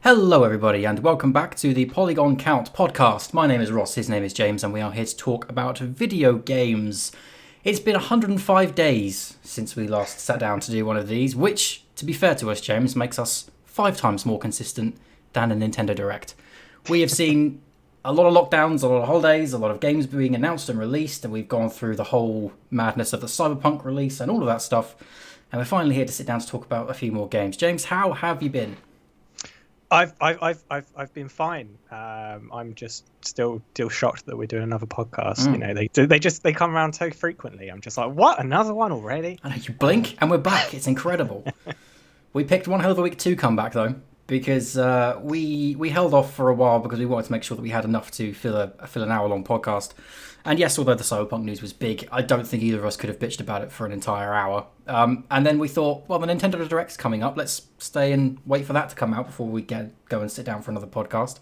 Hello, everybody, and welcome back to the Polygon Count podcast. My name is Ross, his name is James, and we are here to talk about video games. It's been 105 days since we last sat down to do one of these, which, to be fair to us, James, makes us 5 times more consistent than a Nintendo Direct. We have seen a lot of lockdowns, a lot of holidays, a lot of games being announced and released, and we've gone through the whole madness of the Cyberpunk release and all of that stuff, and we're finally here to sit down to talk about a few more games. James, how have you been? I've been fine. I'm just still shocked that we're doing another podcast. You know, they come around so frequently. I'm just like, what? Another one already? I know, you blink and we're back. It's incredible. We picked one hell of a week to come back though, because we held off for a while because we wanted to make sure that we had enough to fill an hour long podcast. And yes, although the Cyberpunk news was big, I don't think either of us could have bitched about it for an entire hour. And then we thought, well, the Nintendo Direct's coming up. Let's stay and wait for that to come out before we go and sit down for another podcast.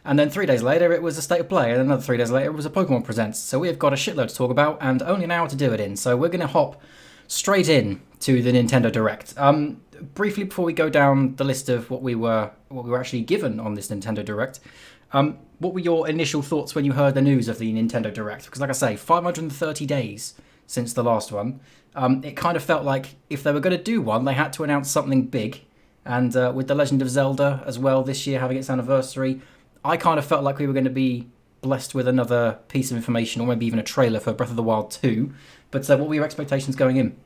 And then 3 days later, it was a State of Play. And another 3 days later, it was a Pokemon Presents. So we have got a shitload to talk about and only an hour to do it in. So we're going to hop straight in to the Nintendo Direct. Briefly, before we go down the list of what we were actually given on this Nintendo Direct, what were your initial thoughts when you heard the news of the Nintendo Direct? Because like I say, 530 days since the last one. It kind of felt like if they were going to do one, they had to announce something big. And with the Legend of Zelda as well this year having its anniversary, I kind of felt like we were going to be blessed with another piece of information or maybe even a trailer for Breath of the Wild 2. But what were your expectations going in?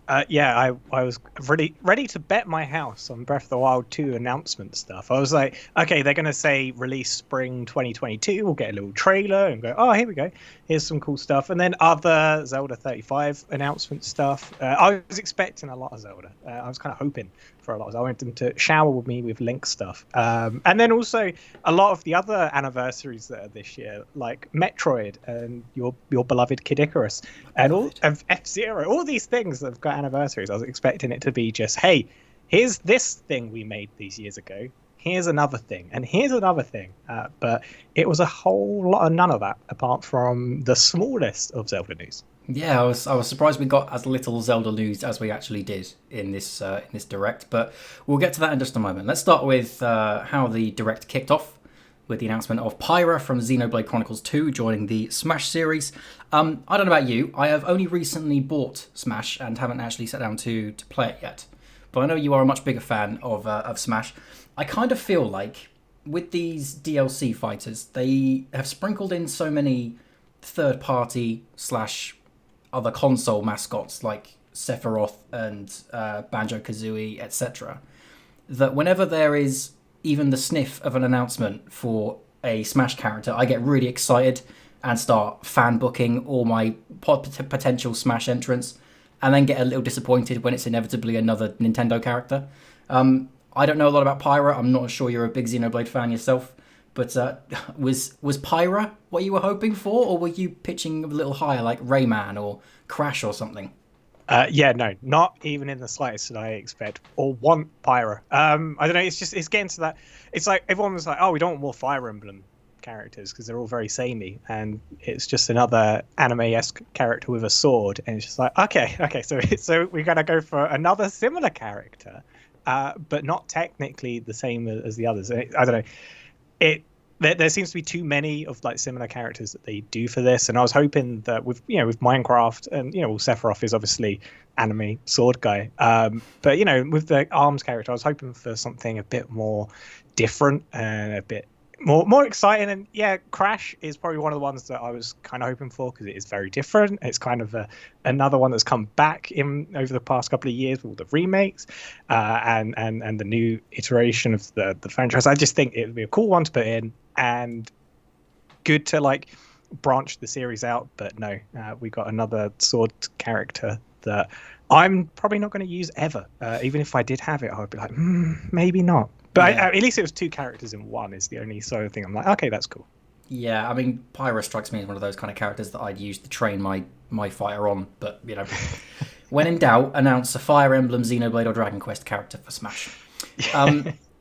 I was ready to bet my house on Breath of the Wild 2 announcement stuff. I was like, okay, they're going to say release spring 2022. We'll get a little trailer and go, oh, here we go. Here's some cool stuff. And then other Zelda 35 announcement stuff. I was expecting a lot of Zelda. I was kind of hoping for a lot. I wanted them to shower with me with Link stuff. And then also a lot of the other anniversaries that are this year, like Metroid and your beloved Kid Icarus and all of F-Zero, all these things that have got anniversaries. I was expecting it to be just, hey, here's this thing we made these years ago. Here's another thing, and here's another thing. But it was a whole lot of none of that, apart from the smallest of Zelda news. Yeah, I was surprised we got as little Zelda news as we actually did in this Direct, but we'll get to that in just a moment. Let's start with how the Direct kicked off with the announcement of Pyra from Xenoblade Chronicles 2 joining the Smash series. I don't know about you, I have only recently bought Smash and haven't actually sat down to play it yet, but I know you are a much bigger fan of Smash. I kind of feel like with these DLC fighters, they have sprinkled in so many third-party / other console mascots like Sephiroth and Banjo-Kazooie, etc., that whenever there is even the sniff of an announcement for a Smash character, I get really excited and start fan booking all my potential Smash entrants, and then get a little disappointed when it's inevitably another Nintendo character. I don't know a lot about Pyra. I'm not sure you're a big Xenoblade fan yourself, but was Pyra what you were hoping for, or were you pitching a little higher like Rayman or Crash or something? No, not even in the slightest did I expect or want Pyra. I don't know, it's getting to that. It's like everyone was like, oh, we don't want more Fire Emblem characters because they're all very samey, and it's just another anime-esque character with a sword, and it's just like, okay, so we're gonna go for another similar character, but not technically the same as the others. I don't know. There seems to be too many of like similar characters that they do for this, and I was hoping that with Minecraft and Sephiroth is obviously anime sword guy, but with the Arms character, I was hoping for something a bit more different and a bit more exciting. And yeah, Crash is probably one of the ones that I was kind of hoping for because it is very different. It's kind of another one that's come back in over the past couple of years with all the remakes and the new iteration of the franchise. I just think it would be a cool one to put in and good to like branch the series out. But no, we got another sword character that I'm probably not going to use ever. Even if I did have it, I would be like, maybe not. But yeah. At least it was 2 characters in one is the only sort of thing I'm like, okay, that's cool. Yeah, I mean, Pyra strikes me as one of those kind of characters that I'd use to train my fighter on. But, when in doubt, announce a Fire Emblem, Xenoblade or Dragon Quest character for Smash.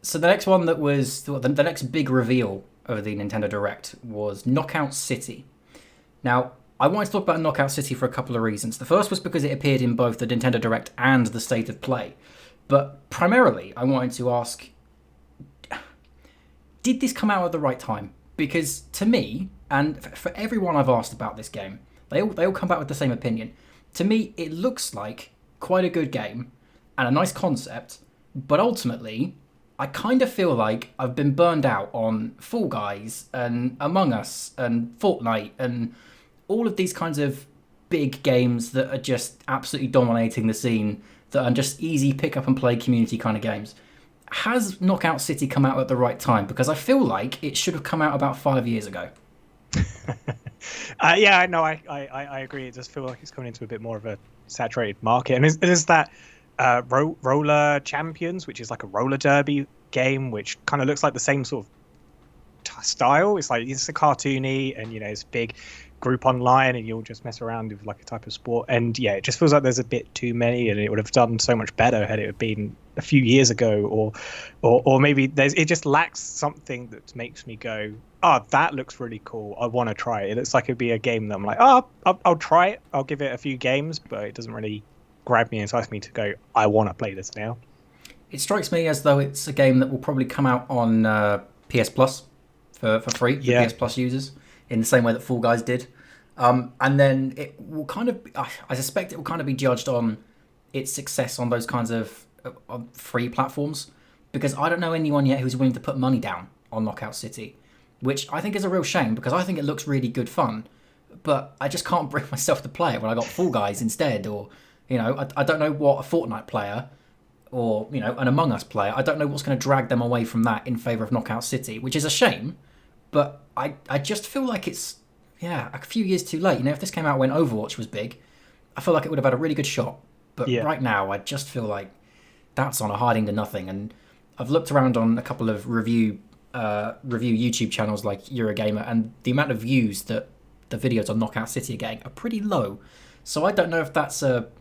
So the next one that was, the next big reveal of the Nintendo Direct was Knockout City. Now, I wanted to talk about Knockout City for a couple of reasons. The first was because it appeared in both the Nintendo Direct and the State of Play. But primarily, I wanted to ask, did this come out at the right time? Because to me, and for everyone I've asked about this game, they all come back with the same opinion. To me, it looks like quite a good game and a nice concept, but ultimately, I kind of feel like I've been burned out on Fall Guys and Among Us and Fortnite and all of these kinds of big games that are just absolutely dominating the scene, that are just easy pick up and play community kind of games. Has Knockout City come out at the right time? Because I feel like it should have come out about 5 years ago. Yeah, no, I agree. It does feel like it's coming into a bit more of a saturated market. And there's that Roller Champions, which is like a roller derby game, which kind of looks like the same sort of style. It's like it's a cartoony, and it's big group online, and you'll just mess around with like a type of sport. And yeah, it just feels like there's a bit too many, and it would have done so much better had it been a few years ago, or maybe it just lacks something that makes me go, oh, that looks really cool, I want to try it. It looks like it'd be a game that I'm like, oh, I'll try it, I'll give it a few games, but it doesn't really grab me and entice me to go, I want to play this now. It strikes me as though it's a game that will probably come out on PS Plus for free for PS Plus users, in the same way that Fall Guys did. And then it will kind of, I suspect it will kind of be judged on its success on those kinds of free platforms, because I don't know anyone yet who's willing to put money down on Knockout City, which I think is a real shame, because I think it looks really good fun, but I just can't bring myself to play it when I got Fall Guys instead, or, I don't know what a Fortnite player or, an Among Us player, I don't know what's going to drag them away from that in favour of Knockout City, which is a shame, but I just feel like it's, a few years too late. If this came out when Overwatch was big, I feel like it would have had a really good shot, but right now I just feel like that's on a hiding to nothing. And I've looked around on a couple of review YouTube channels like Eurogamer, and the amount of views that the videos on Knockout City are getting are pretty low. So I don't know if that's an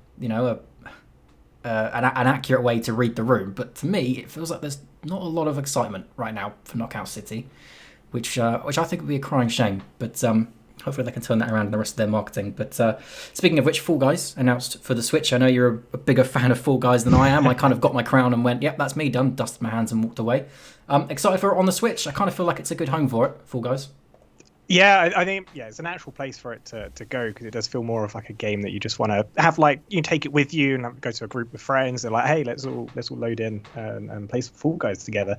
accurate way to read the room, but to me it feels like there's not a lot of excitement right now for Knockout City, which I think would be a crying shame. But hopefully they can turn that around in the rest of their marketing. But speaking of which, Fall Guys announced for the Switch. I know you're a bigger fan of Fall Guys than I am. I kind of got my crown and went, yep, that's me done, dusted my hands and walked away. Excited for it on the Switch. I kind of feel like it's a good home for it, Fall Guys. Yeah, I think it's a natural place for it to go, because it does feel more of like a game that you just want to have, like, you take it with you and go to a group of friends. They're like, hey, let's all load in and play some Fall Guys together.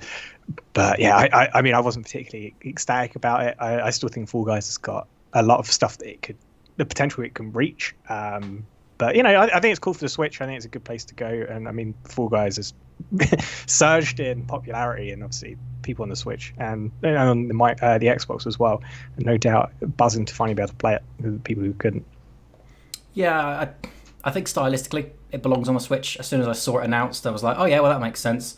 But yeah, I mean, I wasn't particularly ecstatic about it. I still think Fall Guys has got a lot of stuff that the potential it can reach. But I think it's cool for the Switch. I think it's a good place to go. And I mean, Fall Guys has surged in popularity, and obviously people on the Switch and on the Xbox as well, and no doubt buzzing to finally be able to play it with people who couldn't. Yeah, I think stylistically it belongs on the Switch. As soon as I saw it announced, I was like, oh yeah, well that makes sense.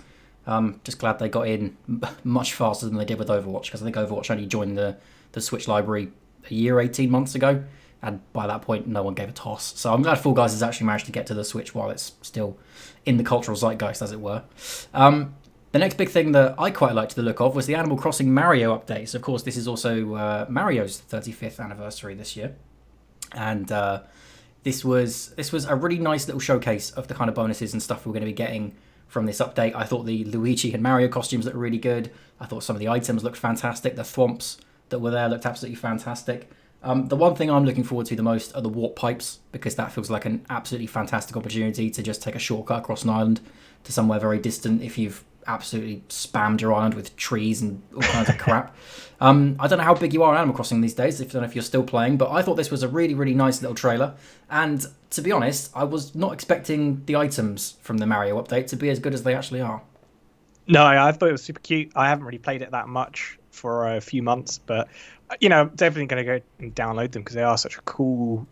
Just glad they got in much faster than they did with Overwatch, because I think Overwatch only joined the Switch library a year, 18 months ago, and by that point no one gave a toss. So I'm glad Fall Guys has actually managed to get to the Switch while it's still in the cultural zeitgeist, as it were. The next big thing that I quite liked the look of was the Animal Crossing Mario updates. Of course, this is also Mario's 35th anniversary this year, and this was a really nice little showcase of the kind of bonuses and stuff we're going to be getting from this update. I thought the Luigi and Mario costumes looked really good. I thought some of the items looked fantastic. The thwomps that were there looked absolutely fantastic. The one thing I'm looking forward to the most are the warp pipes, because that feels like an absolutely fantastic opportunity to just take a shortcut across an island to somewhere very distant if you've absolutely spammed your island with trees and all kinds of crap. I don't know how big you are on Animal Crossing these days, I don't know if you're still playing, but I thought this was a really, really nice little trailer. And to be honest, I was not expecting the items from the Mario update to be as good as they actually are. No, I thought it was super cute. I haven't really played it that much for a few months, but definitely going to go and download them, because they are such a cool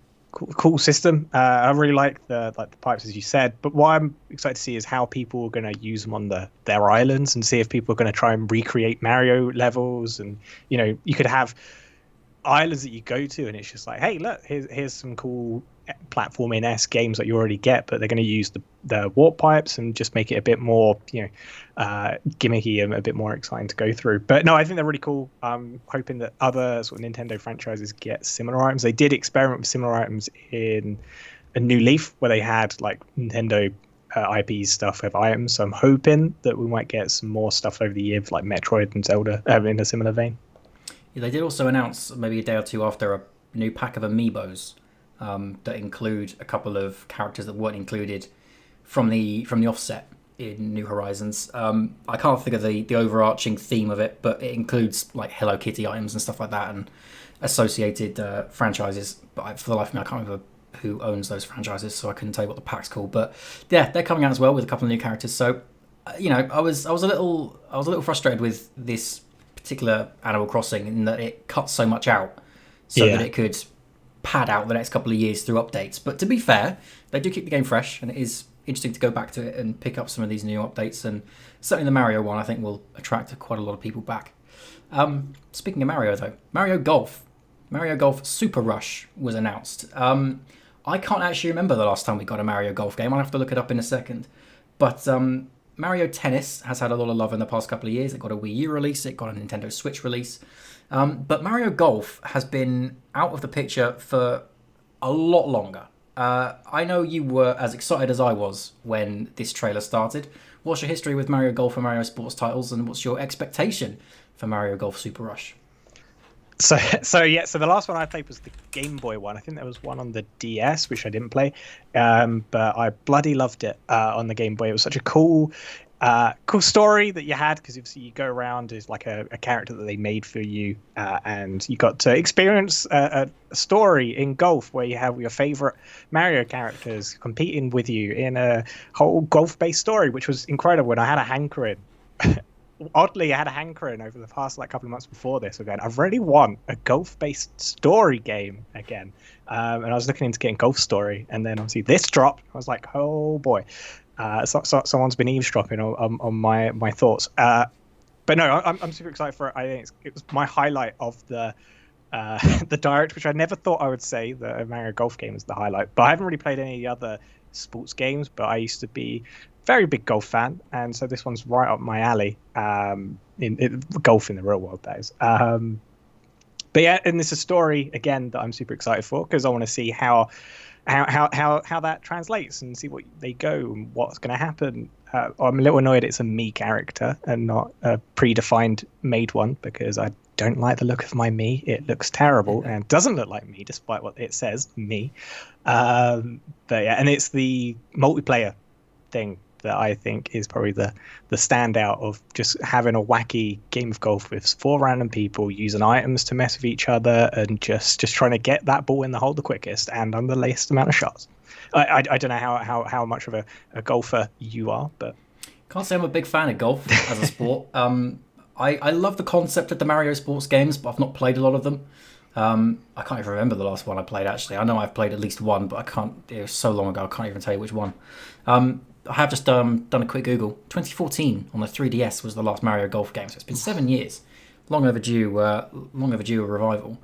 system. I really like the pipes, as you said, but what I'm excited to see is how people are going to use them on their islands, and see if people are going to try and recreate Mario levels. And you could have islands that you go to, and it's just like, hey, look, here's some cool platforming-esque games that you already get, but they're going to use the warp pipes and just make it a bit more gimmicky and a bit more exciting to go through. But no, I think they're really cool. I'm hoping that other sort of Nintendo franchises get similar items. They did experiment with similar items in a New Leaf, where they had like Nintendo IP stuff with items. So I'm hoping that we might get some more stuff over the year, like Metroid and Zelda, in a similar vein. Yeah, they did also announce maybe a day or two after a new pack of amiibos that include a couple of characters that weren't included from the offset in New Horizons. I can't think of the overarching theme of it, but it includes like Hello Kitty items and stuff like that and associated franchises. But for the life of me, I can't remember who owns those franchises, so I couldn't tell you what the pack's called. But yeah, they're coming out as well with a couple of new characters. So I was a little frustrated with this particular Animal Crossing in that it cut so much out so that it could pad out the next couple of years through updates. But to be fair, they do keep the game fresh, and it is interesting to go back to it and pick up some of these new updates. And certainly the Mario one, I think, will attract quite a lot of people back. Speaking of Mario, though, Mario Golf Super Rush was announced. I can't actually remember the last time we got a Mario Golf game. I'll have to look it up in a second. But Mario Tennis has had a lot of love in the past couple of years. It got a Wii U release, it got a Nintendo Switch release. But Mario Golf has been out of the picture for a lot longer. I know you were as excited as I was when this trailer started. What's your history with Mario Golf and Mario Sports titles, and what's your expectation for Mario Golf Super Rush? So the last one I played was the Game Boy one. I think there was one on the DS, which I didn't play, but I bloody loved it on the Game Boy. It was such a cool story that you had, because obviously you go around as like a character that they made for you, and you got to experience a story in golf where you have your favorite Mario characters competing with you in a whole golf-based story, which was incredible. And I had a hankering. Oddly, I had a hankering over the past couple of months before this. Again, I really want a golf-based story game again, and I was looking into getting Golf Story, and then obviously this dropped. I was like, oh boy. So someone's been eavesdropping on my thoughts. But no, I'm super excited for it. I think it was my highlight of the direct, which I never thought I would say that a Mario Golf game is the highlight. But I haven't really played any other sports games. But I used to be a very big golf fan, and so this one's right up my alley. In golf in the real world, that is. But yeah, and it's a story again that I'm super excited for, because I want to see how that translates and see what they go and what's going to happen. I'm a little annoyed it's a me character and not a predefined made one, because I don't like the look of my me. It looks terrible and doesn't look like me, despite what it says, me. But yeah, and it's the multiplayer thing that I think is probably the standout of just having a wacky game of golf with 4 random people using items to mess with each other and just trying to get that ball in the hole the quickest and on the least amount of shots. I don't know how much of a golfer you are, but can't say I'm a big fan of golf as a sport. I love the concept of the Mario sports games, but I've not played a lot of them. I can't even remember the last one I played, actually. I know I've played at least one, but it was so long ago, I can't even tell you which one. I have just done a quick Google. 2014 on the 3DS was the last Mario Golf game, so it's been 7 years. Long overdue a revival.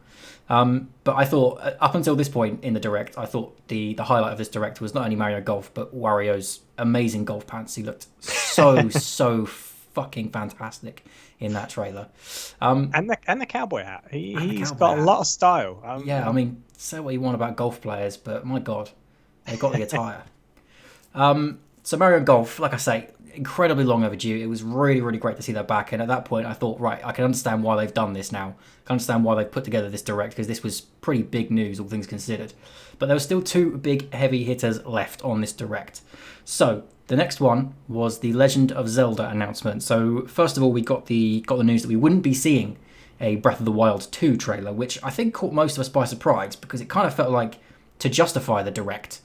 But I thought, up until this point in the Direct, I thought the highlight of this Direct was not only Mario Golf, but Wario's amazing golf pants. He looked so fucking fantastic in that trailer. And the cowboy hat. He's got a lot of style. I mean, say what you want about golf players, but my God, they got the attire. So Mario Golf, like I say, incredibly long overdue. It was really, really great to see that back. And at that point, I thought, right, I can understand why they've done this now. I can understand why they've put together this Direct, because this was pretty big news, all things considered. But there were still 2 big heavy hitters left on this Direct. So the next one was the Legend of Zelda announcement. So first of all, we got the news that we wouldn't be seeing a Breath of the Wild 2 trailer, which I think caught most of us by surprise, because it kind of felt like, to justify the Direct,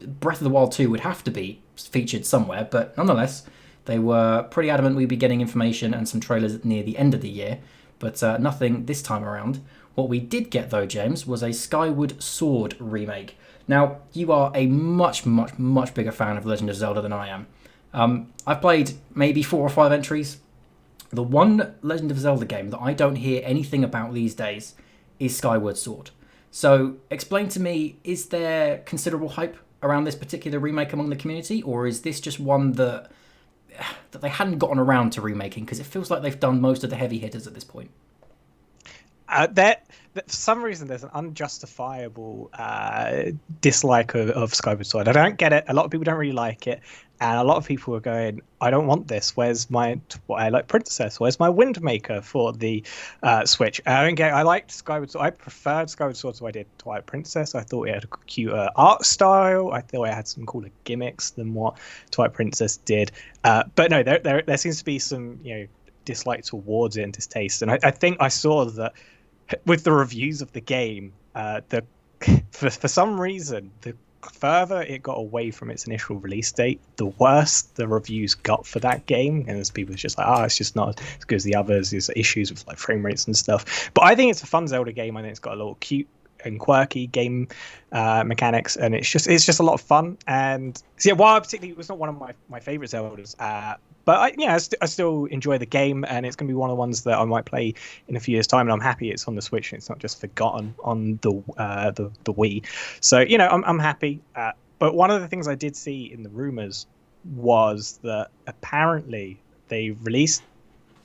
Breath of the Wild 2 would have to be featured somewhere, but nonetheless, they were pretty adamant we'd be getting information and some trailers near the end of the year, but nothing this time around. What we did get, though, James, was a Skyward Sword remake. Now, you are a much, much, much bigger fan of Legend of Zelda than I am. I've played maybe 4 or 5 entries. The one Legend of Zelda game that I don't hear anything about these days is Skyward Sword. So, explain to me, is there considerable hype around this particular remake among the community, or is this just one that they hadn't gotten around to remaking, because it feels like they've done most of the heavy hitters at this point? For some reason, there's an unjustifiable dislike of Skyward Sword. I don't get it. A lot of people don't really like it. And a lot of people were going, I don't want this. Where's my Twilight Princess? Where's my Wind Maker for the Switch? I don't get. I liked Skyward Sword. I preferred Skyward Sword to I did Twilight Princess. I thought it had a cuter art style. I thought it had some cooler gimmicks than what Twilight Princess did. But no, there seems to be some dislike towards it and distaste. And I think I saw that with the reviews of the game, for some reason the further it got away from its initial release date, the worse the reviews got for that game. And as people are just like, it's just not as good as the others. There's issues with like frame rates and stuff. But I think it's a fun Zelda game. I think it's got a little cute and quirky game mechanics, and it's just a lot of fun. And so, yeah, while particularly it was not one of my favorite Zeldas, but I still enjoy the game, and it's going to be one of the ones that I might play in a few years' time. And I'm happy it's on the Switch and it's not just forgotten on the Wii. So I'm happy. But one of the things I did see in the rumors was that apparently they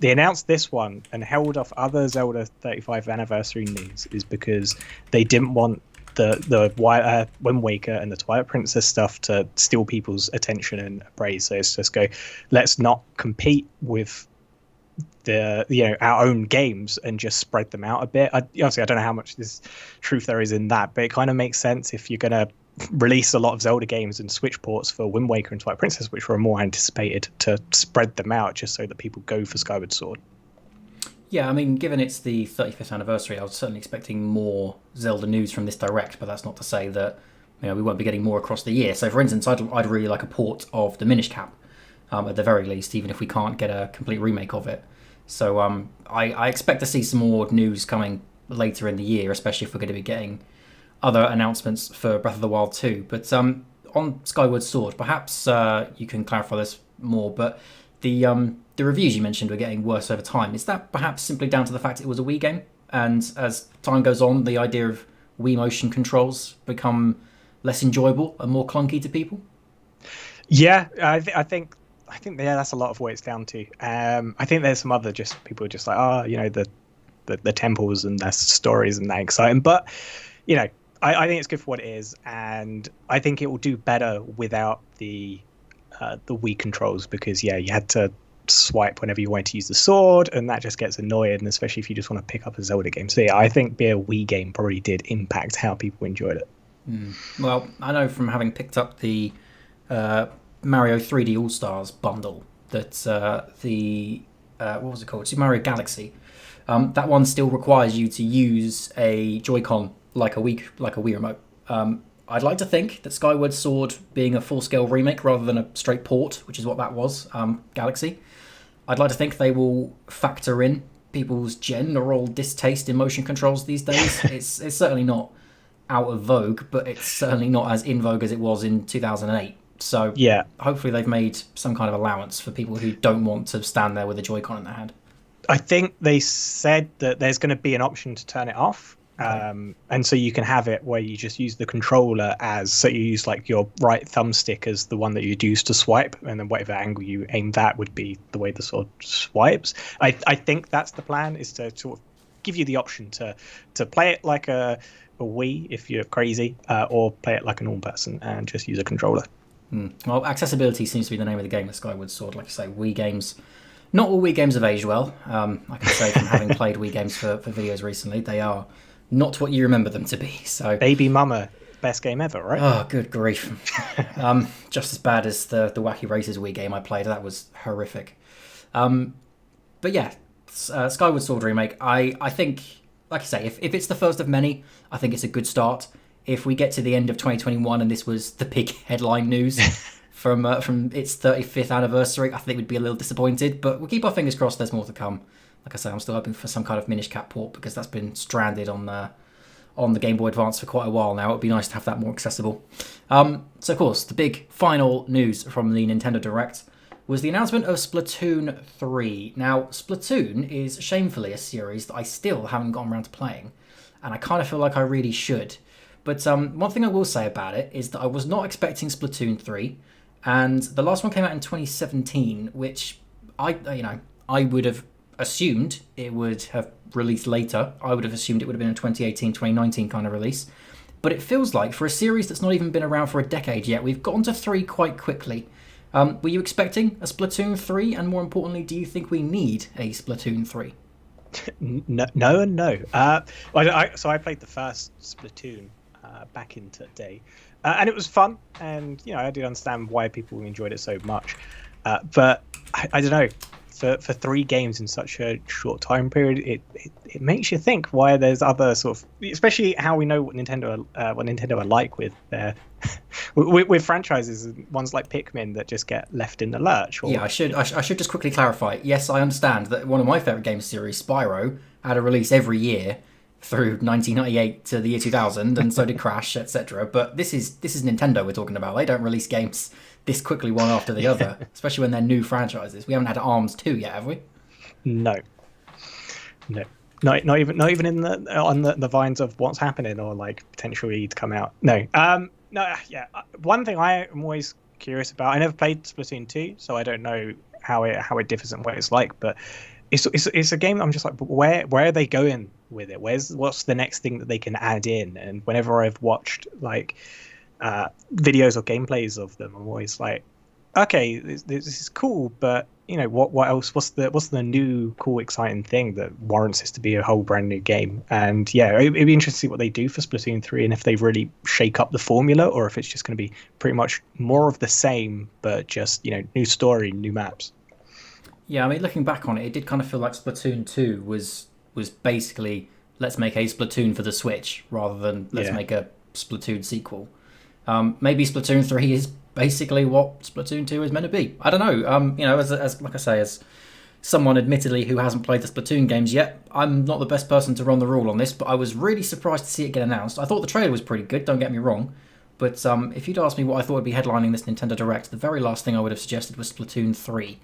announced this one and held off other Zelda 35th anniversary news is because they didn't want the Wind Waker and the Twilight Princess stuff to steal people's attention and praise. So it's just let's not compete with our own games and just spread them out a bit. Obviously, I don't know how much truth there is in that, but it kind of makes sense if you're going to release a lot of Zelda games and Switch ports for Wind Waker and Twilight Princess, which were more anticipated, to spread them out just so that people go for Skyward Sword. Yeah, I mean, given it's the 35th anniversary, I was certainly expecting more Zelda news from this Direct, but that's not to say that we won't be getting more across the year. So, for instance, I'd really like a port of the Minish Cap, at the very least, even if we can't get a complete remake of it. So I expect to see some more news coming later in the year, especially if we're going to be getting other announcements for Breath of the Wild 2. But on Skyward Sword, perhaps you can clarify this more, but the reviews you mentioned were getting worse over time. Is that perhaps simply down to the fact it was a Wii game? And as time goes on, the idea of Wii motion controls become less enjoyable and more clunky to people? Yeah, I think that's a lot of what it's down to. I think there's some other people are just like, the temples and their stories and that exciting. But, I think it's good for what it is. And I think it will do better without the Wii controls because, you had to swipe whenever you wanted to use the sword, and that just gets annoying, and especially if you just want to pick up a Zelda game. So, I think being a Wii game probably did impact how people enjoyed it. Well, I know from having picked up the Mario 3D All-Stars bundle that what was it called? Super Mario Galaxy. That one still requires you to use a Joy-Con like a Wii remote. I'd like to think that Skyward Sword being a full-scale remake rather than a straight port, which is what that was, Galaxy, I'd like to think they will factor in people's general distaste in motion controls these days. It's certainly not out of vogue, but it's certainly not as in vogue as it was in 2008. So yeah, hopefully they've made some kind of allowance for people who don't want to stand there with a Joy-Con in their hand. I think they said that there's going to be an option to turn it off. Okay. And so you can have it where you just use the controller so you use like your right thumbstick as the one that you'd use to swipe, and then whatever angle you aim that would be the way the sword swipes. I think that's the plan, is to sort of give you the option to play it like a Wii if you're crazy, or play it like a normal person and just use a controller. Well, accessibility seems to be the name of the game with Skyward Sword. Like I say, Wii games, not all Wii games have aged well. I can say from having played Wii games for videos recently, they are not what you remember them to be. So, Baby Mama, best game ever, right? Oh, good grief. Just as bad as the Wacky Races Wii game I played. That was horrific. But yeah, Skyward Sword remake, I think, like I say, if it's the first of many, I think it's a good start. If we get to the end of 2021 and this was the big headline news from its 35th anniversary, I think we'd be a little disappointed. But we'll keep our fingers crossed there's more to come. Like I say, I'm still hoping for some kind of Minish Cap port because that's been stranded on the Game Boy Advance for quite a while now. It would be nice to have that more accessible. So, of course, the big final news from the Nintendo Direct was the announcement of Splatoon 3. Now, Splatoon is shamefully a series that I still haven't gotten around to playing, and I kind of feel like I really should. But one thing I will say about it is that I was not expecting Splatoon 3, and the last one came out in 2017, which I would have assumed it would have released later. I would have assumed it would have been a 2018, 2019 kind of release. But it feels like for a series that's not even been around for a decade yet, we've gotten to 3 quite quickly. Were you expecting a Splatoon 3? And more importantly, do you think we need a Splatoon 3? No and no. So I played the first Splatoon back in the day, and it was fun. And I did understand why people enjoyed it so much. But I don't know. For 3 games in such a short time period, it makes you think why there's other sort of, especially how we know what Nintendo are like with their with franchises, ones like Pikmin that just get left in the lurch. Yeah, I should just quickly clarify. Yes, I understand that one of my favorite game series, Spyro, had a release every year through 1998 to the year 2000, and so did Crash, etc. But this is Nintendo we're talking about. They don't release games this quickly one after the other, especially when they're new franchises. We haven't had Arms 2 yet, have we? No. Not even in on the vines of what's happening or like potentially to come out. No. No. Yeah. One thing I am always curious about. I never played Splatoon 2, so I don't know how it differs and what it's like. But it's a game that I'm just like, where are they going with it? What's the next thing that they can add in? And whenever I've watched like videos or gameplays of them, I'm always like, okay, this is cool, but what else? What's the new cool exciting thing that warrants this to be a whole brand new game? And yeah, it'd be interesting to see what they do for Splatoon 3 and if they really shake up the formula or if it's just going to be pretty much more of the same, but just new story, new maps. Yeah, I mean, looking back on it, it did kind of feel like Splatoon 2 was basically, let's make a Splatoon for the Switch rather than let's make a Splatoon sequel. Maybe Splatoon 3 is basically what Splatoon 2 is meant to be. I don't know. As like I say, as someone admittedly who hasn't played the Splatoon games yet, I'm not the best person to run the rule on this, but I was really surprised to see it get announced. I thought the trailer was pretty good, don't get me wrong, but if you'd asked me what I thought would be headlining this Nintendo Direct, the very last thing I would have suggested was Splatoon 3.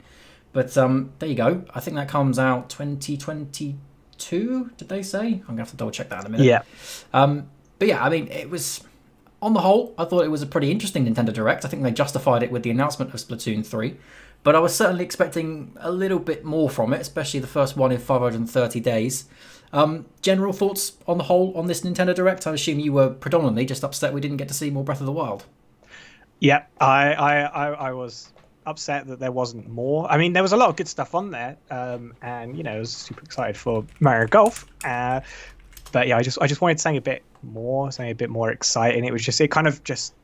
But there you go. I think that comes out 2022, did they say? I'm going to have to double check that in a minute. Yeah. But yeah, I mean, it was, on the whole, I thought it was a pretty interesting Nintendo Direct. I think they justified it with the announcement of Splatoon 3. But I was certainly expecting a little bit more from it, especially the first one in 530 days. General thoughts on the whole on this Nintendo Direct? I assume you were predominantly just upset we didn't get to see more Breath of the Wild. Yeah, I was upset that there wasn't more. I mean, there was a lot of good stuff on there, and I was super excited for Mario Golf. But yeah, I just wanted something a bit more exciting. It kind of just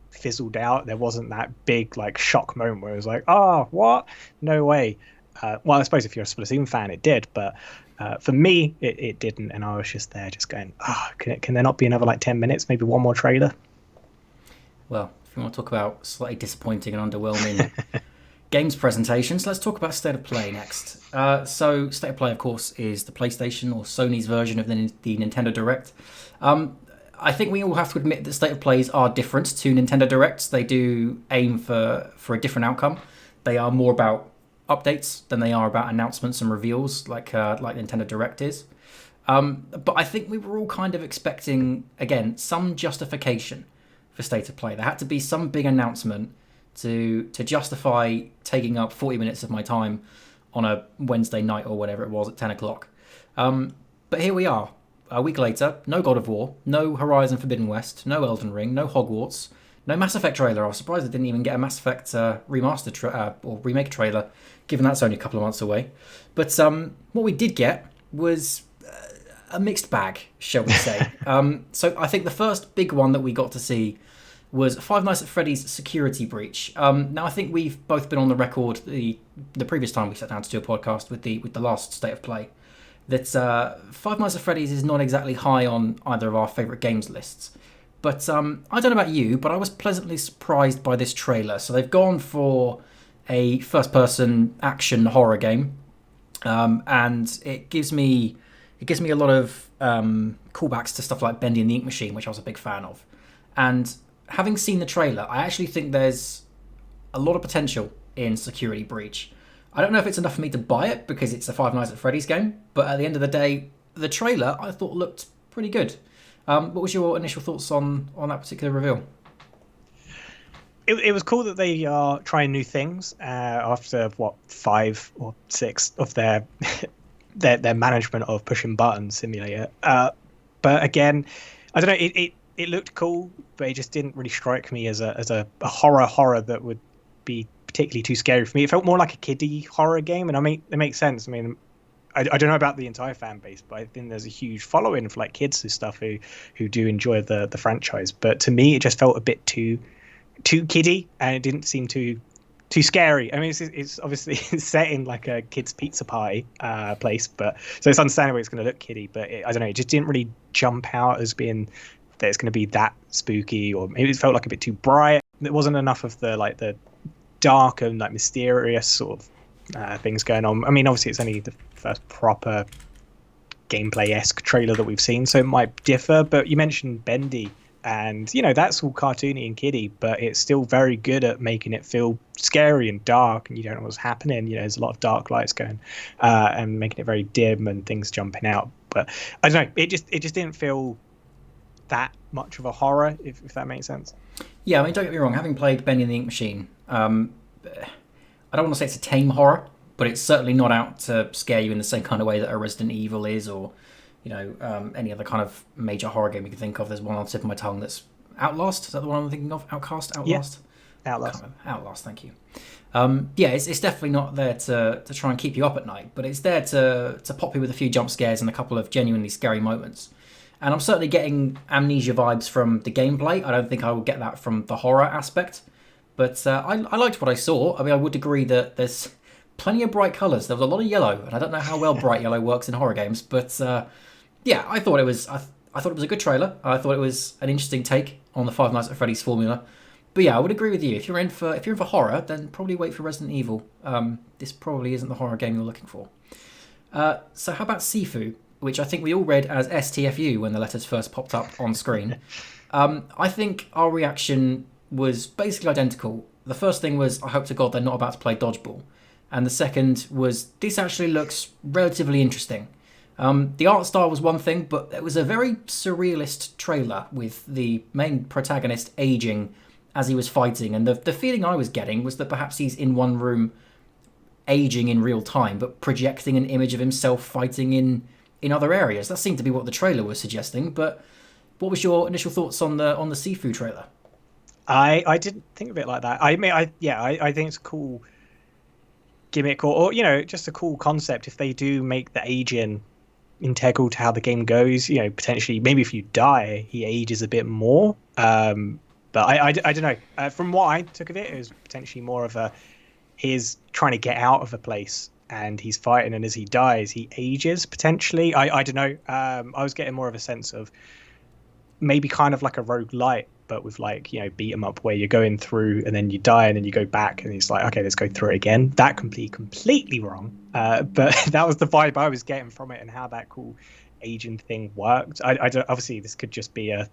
fizzled out. There wasn't that big like shock moment where it was like, oh, what? No way. Well, I suppose if you're a Splatoon fan, it did, but for me, it didn't, and I was just there, just going, oh, can there not be another like 10 minutes, maybe one more trailer? Well, if you want to talk about slightly disappointing and underwhelming games presentations, let's talk about State of Play next. So State of Play, of course, is the PlayStation or Sony's version of the Nintendo Direct. I think we all have to admit that State of Plays are different to Nintendo Directs. They do aim for a different outcome. They are more about updates than they are about announcements and reveals like Nintendo Direct is. But I think we were all kind of expecting, again, some justification for State of Play. There had to be some big announcement to justify taking up 40 minutes of my time on a Wednesday night or whatever it was at 10 o'clock. But here we are, a week later, no God of War, no Horizon Forbidden West, no Elden Ring, no Hogwarts, no Mass Effect trailer. I was surprised I didn't even get a Mass Effect remastered or remake trailer, given that's only a couple of months away. But what we did get was a mixed bag, shall we say. So I think the first big one that we got to see was Five Nights at Freddy's security breach. Now, I think we've both been on the record the previous time we sat down to do a podcast with the last State of Play that Five Nights at Freddy's is not exactly high on either of our favourite games lists. But I don't know about you, but I was pleasantly surprised by this trailer. So they've gone for a first-person action horror game, and it gives me a lot of callbacks to stuff like Bendy and the Ink Machine, which I was a big fan of. And having seen the trailer, I actually think there's a lot of potential in Security Breach. I don't know if it's enough for me to buy it because it's a Five Nights at Freddy's game, but at the end of the day, the trailer I thought looked pretty good. What was your initial thoughts on that particular reveal? It was cool that they are trying new things after 5 or 6 of their management of pushing buttons simulator. But again, I don't know. It looked cool, but it just didn't really strike me as a horror that would be particularly too scary for me. It felt more like a kiddie horror game, and it makes sense. I mean, I don't know about the entire fan base, but I think there's a huge following for like kids and stuff who do enjoy the franchise. But to me, it just felt a bit too kiddie, and it didn't seem too scary. I mean, it's obviously set in like a kids' pizza pie place, but so it's understandable it's going to look kiddie. But I don't know, it just didn't really jump out as being that it's going to be that spooky, or maybe it felt like a bit too bright. There wasn't enough of the dark and like mysterious sort of things going on. I mean, obviously it's only the first proper gameplay-esque trailer that we've seen, so it might differ. But you mentioned bendy, and you know that's all cartoony and kiddie, but it's still very good at making it feel scary and dark, and you don't know what's happening. You know, there's a lot of dark lights going and making it very dim and things jumping out. But I don't know, it just didn't feel that much of a horror, if that makes sense. Yeah, I mean, don't get me wrong, having played Bendy and the Ink Machine, I don't want to say it's a tame horror, but it's certainly not out to scare you in the same kind of way that a Resident Evil is, or you know, any other kind of major horror game you can think of. There's one on the tip of my tongue that's Outlast. Is that the one I'm thinking of? Outlast? Yeah. Outlast, thank you. Yeah, it's definitely not there to try and keep you up at night, but it's there to pop you with a few jump scares and a couple of genuinely scary moments. And I'm certainly getting Amnesia vibes from the gameplay. I don't think I will get that from the horror aspect. But I liked what I saw. I mean, I would agree that there's plenty of bright colours. There was a lot of yellow, and I don't know how well bright yellow works in horror games. But yeah, I thought it was I thought it was a good trailer. I thought it was an interesting take on the Five Nights at Freddy's formula. But yeah, I would agree with you. If you're in for horror, then probably wait for Resident Evil. This probably isn't the horror game you're looking for. So how about Sifu, which I think we all read as STFU when the letters first popped up on screen. I think our reaction was basically identical. The first thing was, I hope to God they're not about to play dodgeball. And the second was, this actually looks relatively interesting. The art style was one thing, but it was a very surrealist trailer with the main protagonist aging as he was fighting. And the feeling I was getting was that perhaps he's in one room aging in real time, but projecting an image of himself fighting in other areas. That seemed to be what the trailer was suggesting. But what was your initial thoughts on the Sifu trailer? I didn't think of it like that. I mean, I think it's a cool gimmick, or you know, just a cool concept if they do make the aging integral to how the game goes. You know, potentially, maybe if you die, he ages a bit more. But I don't know. From what I took of it, it was potentially more of he's trying to get out of a place and he's fighting, and as he dies, he ages potentially. I don't know. I was getting more of a sense of maybe kind of like a roguelite, but with like, you know, beat 'em up where you're going through and then you die and then you go back and it's like, okay, let's go through it again. That completely wrong. But that was the vibe I was getting from it and how that cool aging thing worked. I don't, obviously this could just be a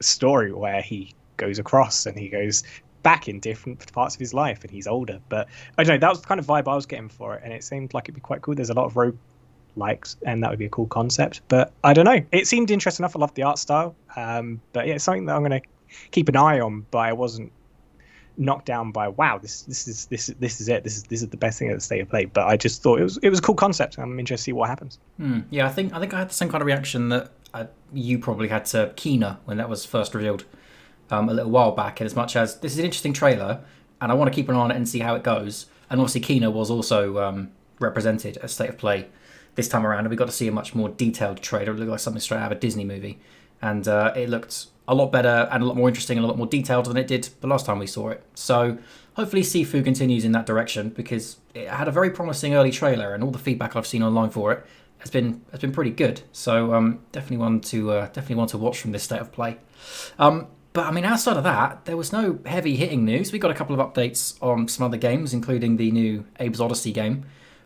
story where he goes across and he goes back in different parts of his life and he's older. But I don't know, that was the kind of vibe I was getting for it, and it seemed like it'd be quite cool. There's a lot of rogue likes, and that would be a cool concept. But I don't know, it seemed interesting enough. I love the art style. But yeah, it's something that I'm going to keep an eye on. But I wasn't knocked down by, wow, this is it. This is the best thing at the state of play. But I just thought it was a cool concept. I'm interested to see what happens. Yeah, I think I had the same kind of reaction that you probably had to Kena when that was first revealed a little while back. And as much as this is an interesting trailer, and I want to keep an eye on it and see how it goes. And obviously, Kena was also represented at State of Play this time around, and we got to see a much more detailed trailer. It looked like something straight out of a Disney movie, and it looked a lot better and a lot more interesting and a lot more detailed than it did the last time we saw it. So hopefully Sifu continues in that direction, because it had a very promising early trailer, and all the feedback I've seen online for it has been pretty good. So definitely one to watch from this State of Play. But I mean, outside of that, there was no heavy hitting news. We got a couple of updates on some other games, including the new Abe's Odyssey game.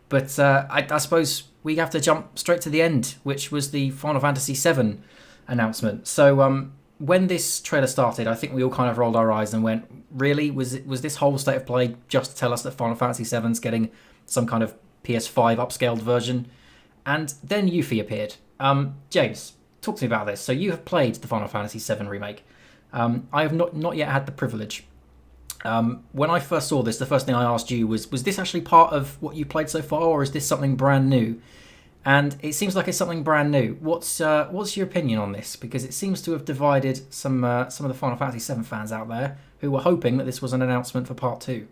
But I suppose we have to jump straight to the end, which was the Final Fantasy VII announcement. So when this trailer started, I think we all kind of rolled our eyes and went, really? Was this whole State of Play just to tell us that Final Fantasy VII's getting some kind of PS5 upscaled version? And then Yuffie appeared. James, talk to me about this. So you have played the Final Fantasy VII remake. I have not yet had the privilege. When I first saw this, the first thing I asked you was this actually part of what you played so far, or is this something brand new? And it seems like it's something brand new. What's your opinion on this? Because it seems to have divided some of the Final Fantasy VII fans out there who were hoping that this was an announcement for part 2.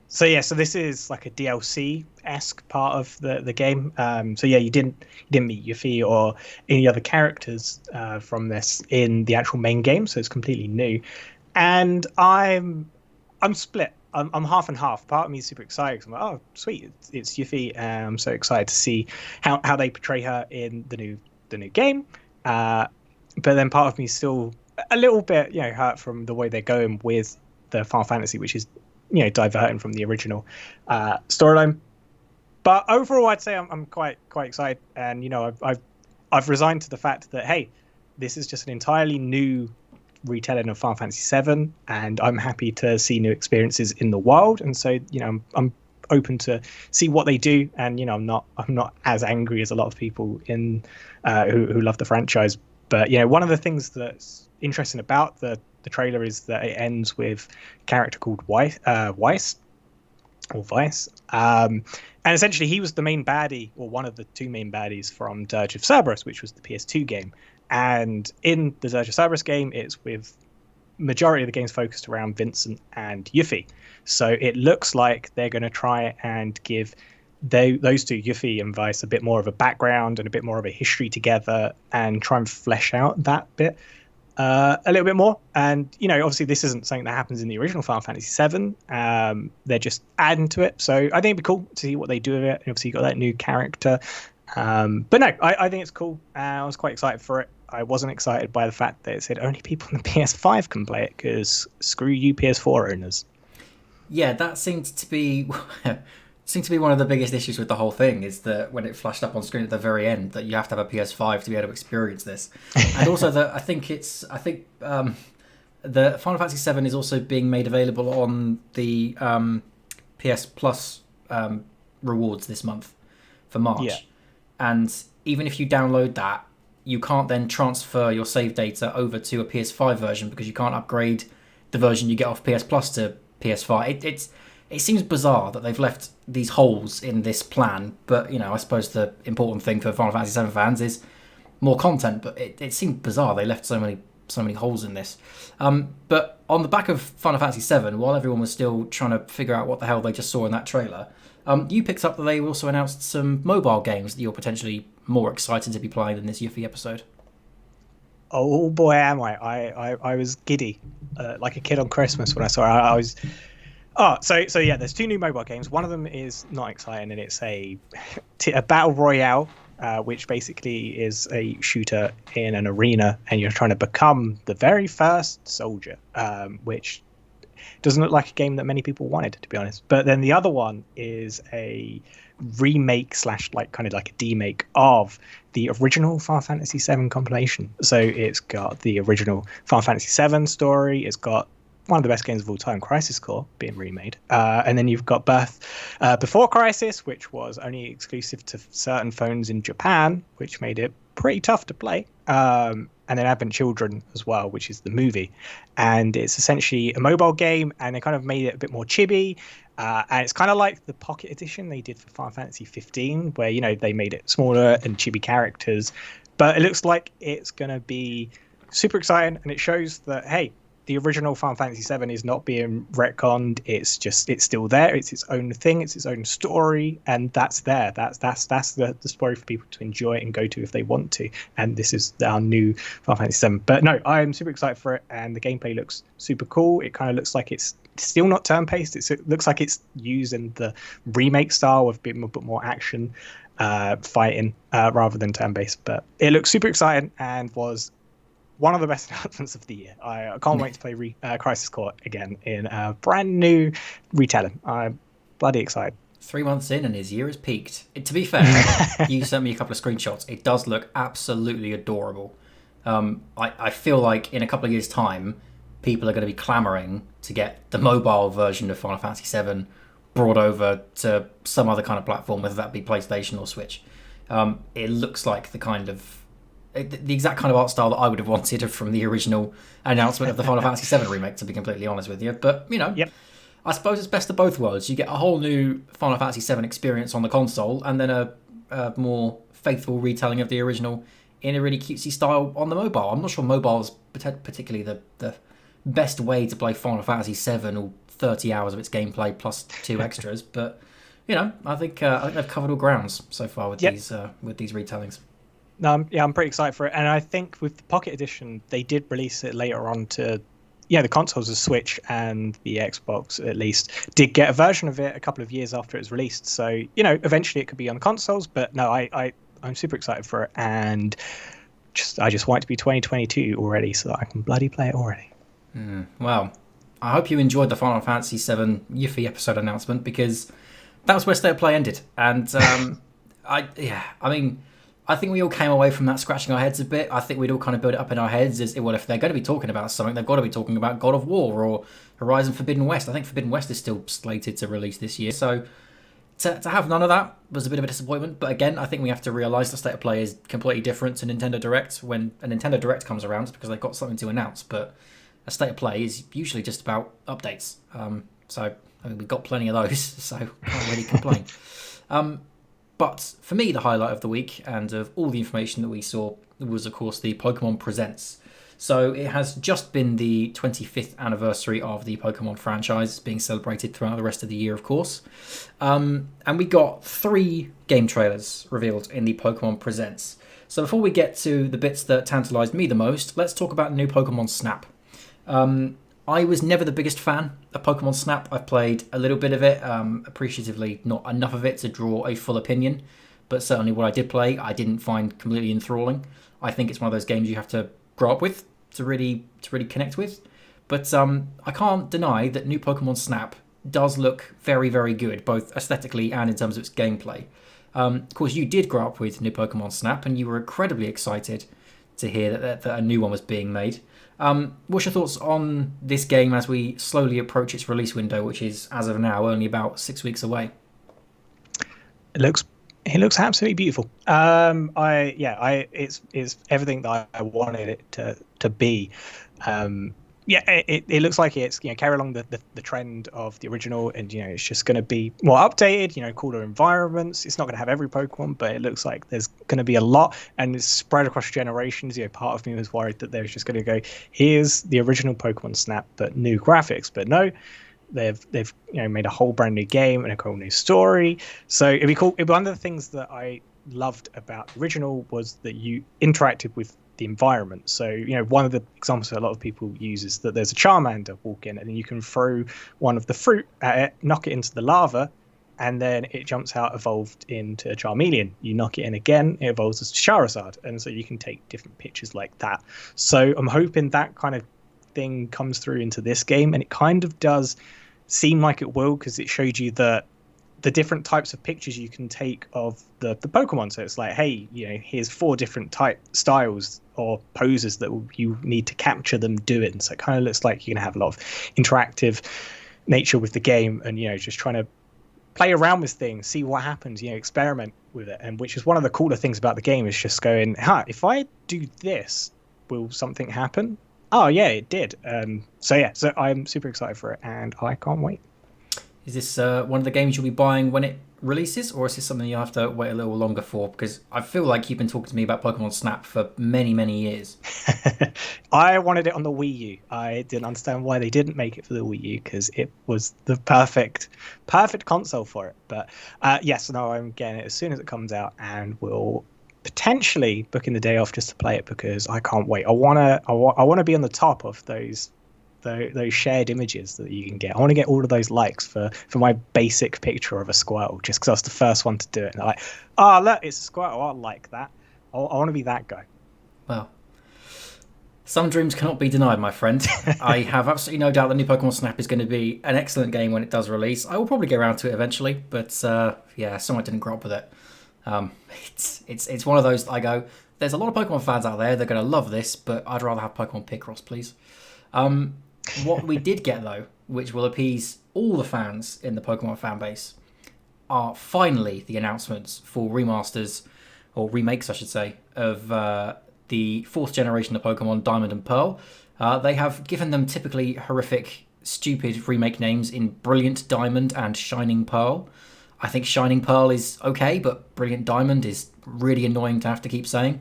So this is like a DLC-esque part of the game. So yeah, you didn't meet Yuffie or any other characters from this in the actual main game, so it's completely new. And I'm split. I'm half and half. Part of me is super excited 'cause I'm like, oh sweet, it's Yuffie, and I'm so excited to see how they portray her in the new game. But then part of me is still a little bit hurt from the way they're going with the Final Fantasy, which is diverting from the original storyline. But overall, I'd say I'm quite excited, and I've resigned to the fact that, hey, this is just an entirely new retelling of Final Fantasy VII, and I'm happy to see new experiences in the wild. And so I'm open to see what they do, and I'm not as angry as a lot of people in who love the franchise. But one of the things that's interesting about the trailer is that it ends with a character called Weiss, or Vice. And essentially he was the main baddie, or one of the two main baddies from Dirge of Cerberus, which was the PS2 game. And in the Dirge of Cerberus game, it's with majority of the game's focused around Vincent and Yuffie. So it looks like they're going to try and give those two, Yuffie and Vice, a bit more of a background and a bit more of a history together, and try and flesh out that bit a little bit more. And obviously this isn't something that happens in the original Final Fantasy VII. They're just adding to it, so I think it'd be cool to see what they do with it. And obviously you got that new character, but no, I think it's cool. I was quite excited for it. I wasn't excited by the fact that it said only people on the PS5 can play it, because screw you PS4 owners. Yeah, that seemed to be one of the biggest issues with the whole thing, is that when it flashed up on screen at the very end that you have to have a PS5 to be able to experience this. And also that I think the Final Fantasy VII is also being made available on the PS Plus rewards this month for March. Yeah. And even if you download that, you can't then transfer your save data over to a PS5 version, because you can't upgrade the version you get off PS Plus to PS5. It seems bizarre that they've left these holes in this plan, but I suppose the important thing for Final Fantasy VII fans is more content. But it seemed bizarre they left so many holes in this. But on the back of Final Fantasy VII, while everyone was still trying to figure out what the hell they just saw in that trailer, you picked up that they also announced some mobile games that you're potentially more excited to be playing than this Yuffie episode. Oh boy, am I! I was giddy, like a kid on Christmas when I saw it. I was. Oh, so yeah, there's two new mobile games. One of them is not exciting, and it's a battle royale, which basically is a shooter in an arena, and you're trying to become the very first soldier, which doesn't look like a game that many people wanted, to be honest. But then the other one is a remake / like kind of like a demake of the original Final Fantasy VII compilation. So it's got the original Final Fantasy VII story. It's got one of the best games of all time, Crisis Core, being remade. And then you've got Birth Before Crisis, which was only exclusive to certain phones in Japan, which made it pretty tough to play. And then Advent Children as well, which is the movie. And it's essentially a mobile game, and they kind of made it a bit more chibi. And it's kind of like the Pocket Edition they did for Final Fantasy 15, where, they made it smaller and chibi characters. But it looks like it's going to be super exciting, and it shows that, hey, the original Final Fantasy VII is not being retconned. It's still there. It's its own thing. It's its own story, and that's there. That's the story for people to enjoy and go to if they want to. And this is our new Final Fantasy VII. But no, I'm super excited for it, and the gameplay looks super cool. It kind of looks like it's still not turn-based. It looks like it's using the remake style of a bit more action fighting rather than turn-based. But it looks super exciting and was one of the best announcements of the year. I can't wait to play Crisis Core again in a brand new retelling. I'm bloody excited. 3 months in and his year has peaked. To be fair, you sent me a couple of screenshots. It does look absolutely adorable. I feel like in a couple of years' time, people are going to be clamouring to get the mobile version of Final Fantasy VII brought over to some other kind of platform, whether that be PlayStation or Switch. It looks like the exact kind of art style that I would have wanted from the original announcement of the Final Fantasy VII remake, to be completely honest with you. But, yep. I suppose it's best of both worlds. You get a whole new Final Fantasy VII experience on the console, and then a more faithful retelling of the original in a really cutesy style on the mobile. I'm not sure mobile is particularly the best way to play Final Fantasy VII, or 30 hours of its gameplay plus 2 extras. But I think they've covered all grounds so far with these retellings. No, I'm pretty excited for it, and I think with the Pocket Edition, they did release it later on to, the consoles, the Switch and the Xbox at least did get a version of it a couple of years after it was released. So eventually it could be on the consoles, but no, I'm super excited for it, and I just want it to be 2022 already, so that I can bloody play it already. Well, I hope you enjoyed the Final Fantasy VII Yuffie episode announcement, because that was where State of Play ended, and I think we all came away from that scratching our heads a bit. I think we'd all kind of build it up in our heads as, well, if they're going to be talking about something, they've got to be talking about God of War or Horizon Forbidden West. I think Forbidden West is still slated to release this year. So to have none of that was a bit of a disappointment. But again, I think we have to realise the State of Play is completely different to Nintendo Direct. When a Nintendo Direct comes around, it's because they've got something to announce. But a State of Play is usually just about updates. We've got plenty of those, so can't really complain. But for me, the highlight of the week and of all the information that we saw was, of course, the Pokemon Presents. So it has just been the 25th anniversary of the Pokemon franchise, being celebrated throughout the rest of the year, of course. And we got 3 game trailers revealed in the Pokemon Presents. So before we get to the bits that tantalised me the most, let's talk about new Pokemon Snap. I was never the biggest fan of Pokemon Snap. I've played a little bit of it, appreciatively not enough of it to draw a full opinion, but certainly what I did play, I didn't find completely enthralling. I think it's one of those games you have to grow up with to really connect with. But I can't deny that new Pokemon Snap does look very, very good, both aesthetically and in terms of its gameplay. Of course, you did grow up with new Pokemon Snap, and you were incredibly excited to hear that a new one was being made. What's your thoughts on this game as we slowly approach its release window, which is, as of now, only about 6 weeks away? It looks absolutely beautiful. It's everything that I wanted it to be. It looks like it's carry along the trend of the original, and it's just going to be more updated, cooler environments. It's not going to have every Pokemon, but it looks like there's going to be a lot, and it's spread across generations. Part of me was worried that they was just going to go, here's the original Pokemon Snap but new graphics, but no, they've made a whole brand new game and a whole new story. So it'd be cool. One of the things that I loved about the original was that you interacted with the environment. So one of the examples that a lot of people use is that there's a Charmander walk in, and then you can throw one of the fruit at it, knock it into the lava, and then it jumps out evolved into a Charmeleon. You knock it in again, it evolves as Charizard, and so you can take different pictures like that. So I'm hoping that kind of thing comes through into this game, and it kind of does seem like it will, because it showed you the different types of pictures you can take of the Pokemon. So it's like, hey, here's 4 different type styles or poses that you need to capture them doing. So it kind of looks like you're going to have a lot of interactive nature with the game, and just trying to play around with things, see what happens, experiment with it. And which is one of the cooler things about the game, is just going, if I do this, will something happen? Oh yeah, it did. So I'm super excited for it, and I can't wait. Is this one of the games you'll be buying when it releases, or is this something you have to wait a little longer for? Because I feel like you've been talking to me about Pokemon Snap for many, many years. I wanted it on the Wii U. I didn't understand why they didn't make it for the Wii U, because it was the perfect console for it. But I'm getting it as soon as it comes out, and we'll potentially book in the day off just to play it, because I can't wait. I wanna be on the top of those shared images that you can get. I want to get all of those likes for my basic picture of a Squirtle, just because I was the first one to do it. And they're like, oh look, it's a Squirtle, I like that. I want to be that guy. Well, some dreams cannot be denied, my friend. I have absolutely no doubt that new Pokemon Snap is going to be an excellent game when it does release. I will probably get around to it eventually, but someone didn't grow up with it. It's one of those, I go, there's a lot of Pokemon fans out there, they're going to love this, but I'd rather have Pokemon Picross, please. What we did get, though, which will appease all the fans in the Pokemon fan base, are finally the announcements for remasters, or remakes, I should say, of the 4th generation of Pokemon Diamond and Pearl. They have given them typically horrific, stupid remake names in Brilliant Diamond and Shining Pearl. I think Shining Pearl is okay, but Brilliant Diamond is really annoying to have to keep saying.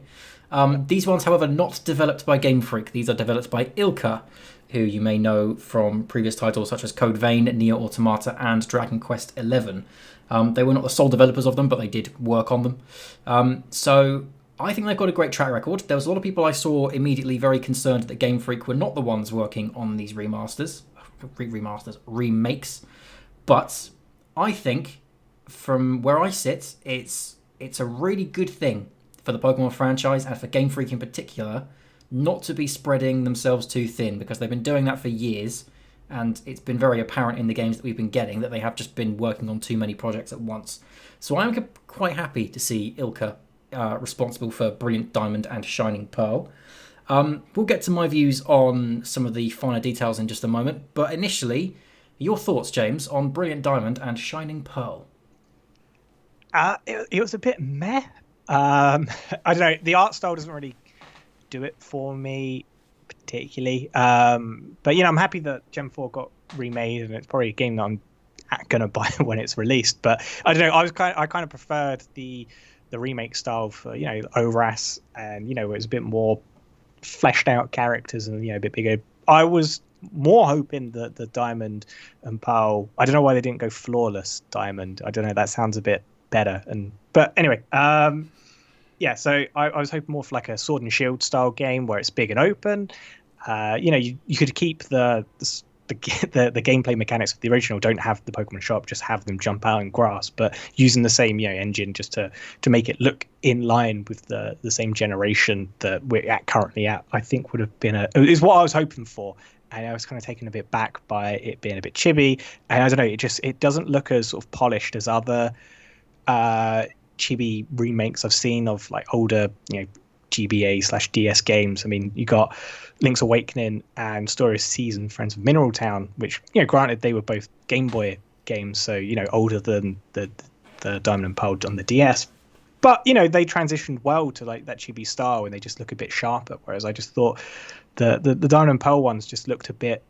These ones, however, not developed by Game Freak. These are developed by Ilka, who you may know from previous titles such as Code Vein, Nier Automata, and Dragon Quest XI. They were not the sole developers of them, but they did work on them. So I think they've got a great track record. There was a lot of people I saw immediately very concerned that Game Freak were not the ones working on these remakes. But I think, from where I sit, it's a really good thing for the Pokemon franchise and for Game Freak in particular not to be spreading themselves too thin, because they've been doing that for years, and it's been very apparent in the games that we've been getting that they have just been working on too many projects at once. So I'm quite happy to see Ilka responsible for Brilliant Diamond and Shining Pearl. We'll get to my views on some of the finer details in just a moment, but initially, your thoughts, James, on Brilliant Diamond and Shining Pearl? It was a bit meh. I don't know. The art style doesn't really do it for me particularly. But I'm happy that Gen 4 got remade, and it's probably a game that I'm gonna buy when it's released. But I don't know. I kind of preferred the remake style for ORAS, and it was a bit more fleshed out characters and a bit bigger. I was more hoping that the Diamond and Pearl. I don't know why they didn't go flawless Diamond. I don't know. That sounds a bit better. But anyway, so I was hoping more for like a Sword and Shield style game where it's big and open. You could keep the gameplay mechanics of the original. Don't have the Pokemon shop, just have them jump out and grass, but using the same engine just to make it look in line with the same generation that we're currently at. I think would have been is what I was hoping for. And I was kind of taken a bit back by it being a bit chibi. And I don't know, it doesn't look as sort of polished as other chibi remakes I've seen of like older, GBA/DS games. I mean, you got Link's Awakening and Story of Seas and Friends of Mineral Town, which, granted they were both Game Boy games, so, older than the Diamond and Pearl on the DS. But, they transitioned well to like that chibi style and they just look a bit sharper. Whereas I just thought the Diamond and Pearl ones just looked a bit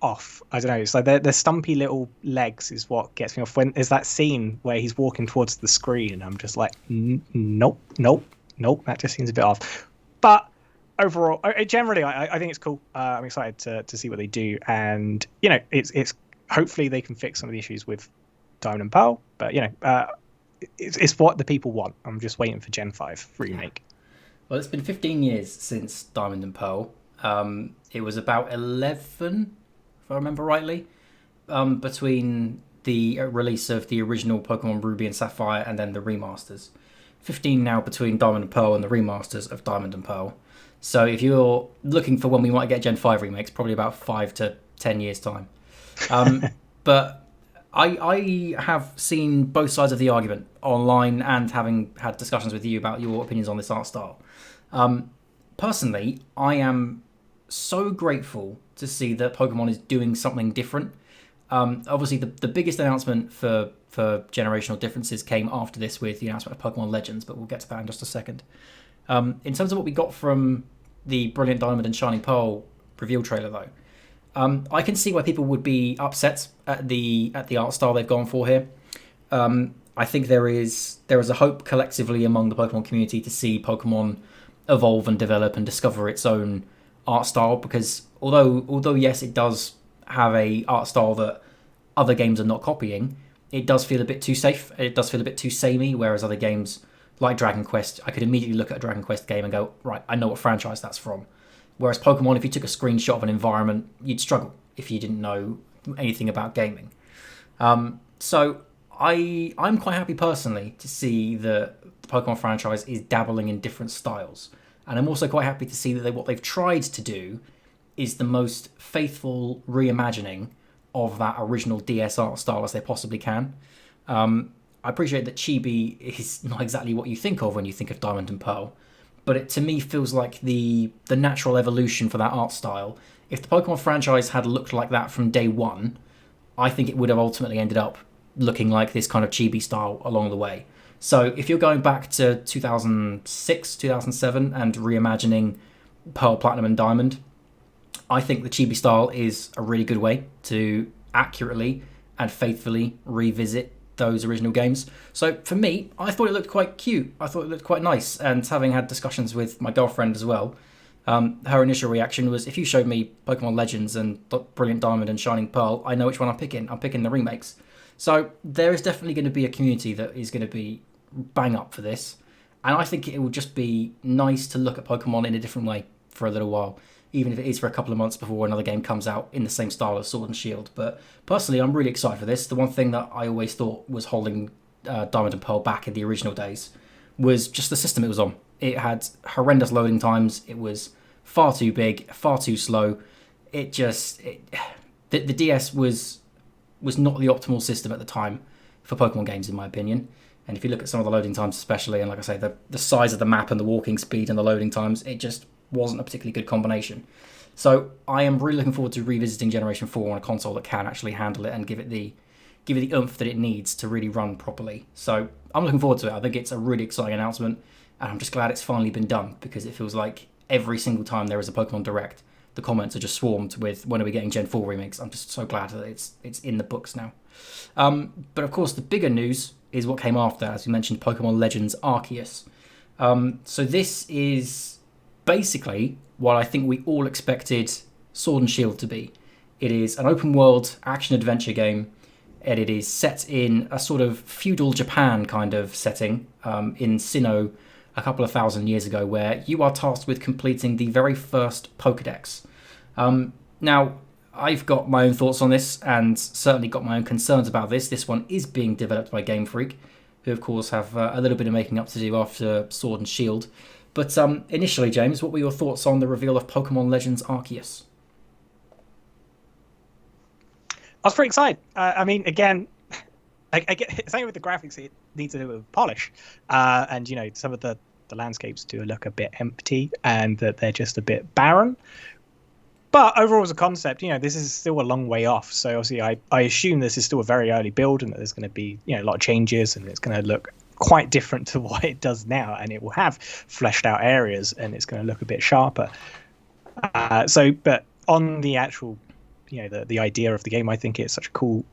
off. I don't know. It's like their stumpy little legs is what gets me off. When there's that scene where he's walking towards the screen and I'm just like, nope. That just seems a bit off. But overall, generally, I think it's cool. I'm excited to see what they do. And, it's hopefully they can fix some of the issues with Diamond and Pearl. But, it's what the people want. I'm just waiting for Gen 5 remake. Well, it's been 15 years since Diamond and Pearl. It was about 11, if I remember rightly, between the release of the original Pokemon Ruby and Sapphire and then the remasters. 15 now between Diamond and Pearl and the remasters of Diamond and Pearl. So if you're looking for when we might get Gen 5 remakes, probably about 5 to 10 years' time. But I have seen both sides of the argument online and having had discussions with you about your opinions on this art style. Personally, I am so grateful to see that Pokemon is doing something different. Obviously, the biggest announcement for generational differences came after this with the announcement of Pokemon Legends, but we'll get to that in just a second. In terms of what we got from the Brilliant Diamond and Shining Pearl reveal trailer, though, I can see why people would be upset at the art style they've gone for here. I think there is a hope collectively among the Pokemon community to see Pokemon evolve and develop and discover its own art style, because although yes, it does have a art style that other games are not copying, it does feel a bit too safe. It does feel a bit too samey, whereas other games like Dragon Quest, I could immediately look at a Dragon Quest game and go, right, I know what franchise that's from. Whereas Pokemon, if you took a screenshot of an environment, you'd struggle if you didn't know anything about gaming. So I'm quite happy personally to see that the Pokemon franchise is dabbling in different styles. And I'm also quite happy to see that what they've tried to do is the most faithful reimagining of that original DS art style as they possibly can. I appreciate that chibi is not exactly what you think of when you think of Diamond and Pearl, but it to me feels like the natural evolution for that art style. If the Pokemon franchise had looked like that from day one, I think it would have ultimately ended up looking like this kind of chibi style along the way. So if you're going back to 2006, 2007 and reimagining Pearl, Platinum and Diamond, I think the chibi style is a really good way to accurately and faithfully revisit those original games. So for me, I thought it looked quite cute. I thought it looked quite nice. And having had discussions with my girlfriend as well, her initial reaction was, if you showed me Pokemon Legends and Brilliant Diamond and Shining Pearl, I know which one I'm picking. I'm picking the remakes. So there is definitely going to be a community that is going to be bang up for this. And I think it will just be nice to look at Pokemon in a different way for a little while, even if it is for a couple of months before another game comes out in the same style as Sword and Shield. But personally, I'm really excited for this. The one thing that I always thought was holding Diamond and Pearl back in the original days was just the system it was on. It had horrendous loading times. It was far too big, far too slow. The DS was not the optimal system at the time for Pokemon games, in my opinion. And if you look at some of the loading times especially, and like I say, the size of the map and the walking speed and the loading times, it just wasn't a particularly good combination. So I am really looking forward to revisiting Generation 4 on a console that can actually handle it and give it the oomph that it needs to really run properly. So I'm looking forward to it. I think it's a really exciting announcement, and I'm just glad it's finally been done, because it feels like every single time there is a Pokemon Direct, the comments are just swarmed with, when are we getting Gen 4 remakes? I'm just so glad that it's in the books now. But of course, the bigger news is what came after, as we mentioned, Pokemon Legends Arceus. So this is basically what I think we all expected Sword and Shield to be. It is an open world action-adventure game, and it is set in a sort of feudal Japan kind of setting in Sinnoh a couple of thousand years ago, where you are tasked with completing the very first Pokedex. Now, I've got my own thoughts on this, and certainly got my own concerns about this. This one is being developed by Game Freak, who of course have a little bit of making up to do after Sword and Shield. But initially, James, what were your thoughts on the reveal of Pokemon Legends Arceus? I was pretty excited. I mean, again, I get same with the graphics. It needs a little bit of polish, and some of the landscapes do look a bit empty, and that they're just a bit barren. But overall, as a concept, this is still a long way off. So obviously, I assume this is still a very early build, and that there's going to be a lot of changes, and it's going to look quite different to what it does now, and it will have fleshed out areas, and it's going to look a bit sharper. But on the actual, the idea of the game, I think it's such a cool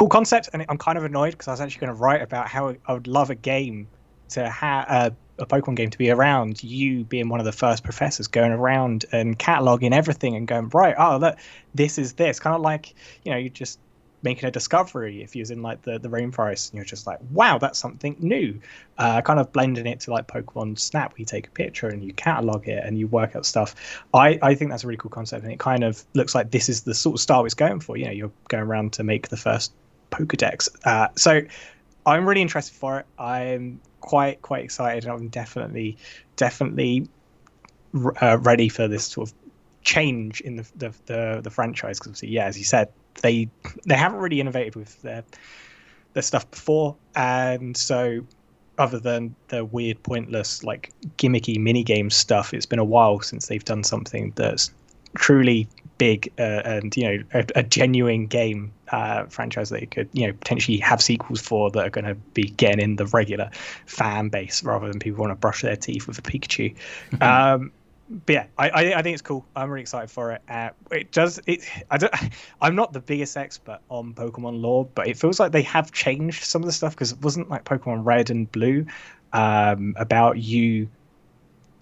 concept, and I'm kind of annoyed because I was actually going to write about how I would love a game to have a Pokemon game to be around you being one of the first professors going around and cataloging everything and going, right, oh look, this is this, kind of like you're just making a discovery if you're in like the rainforest, and you're just like, wow, that's something new, kind of blending it to like Pokemon Snap, where you take a picture and you catalog it and you work out stuff. I think that's a really cool concept, and it kind of looks like this is the sort of style it's going for. You're going around to make the first Pokedex, so I'm really interested for it. I'm quite excited, and I'm definitely ready for this sort of change in the franchise, because obviously, as you said, they haven't really innovated with their stuff before, and so other than the weird, pointless, like gimmicky minigame stuff, it's been a while since they've done something that's truly big, and a genuine game franchise that you could potentially have sequels for, that are going to be getting in the regular fan base rather than people want to brush their teeth with a Pikachu. But yeah, I think it's cool. I'm really excited for it. I'm not the biggest expert on Pokemon lore, but it feels like they have changed some of the stuff, because it wasn't like Pokemon Red and Blue about you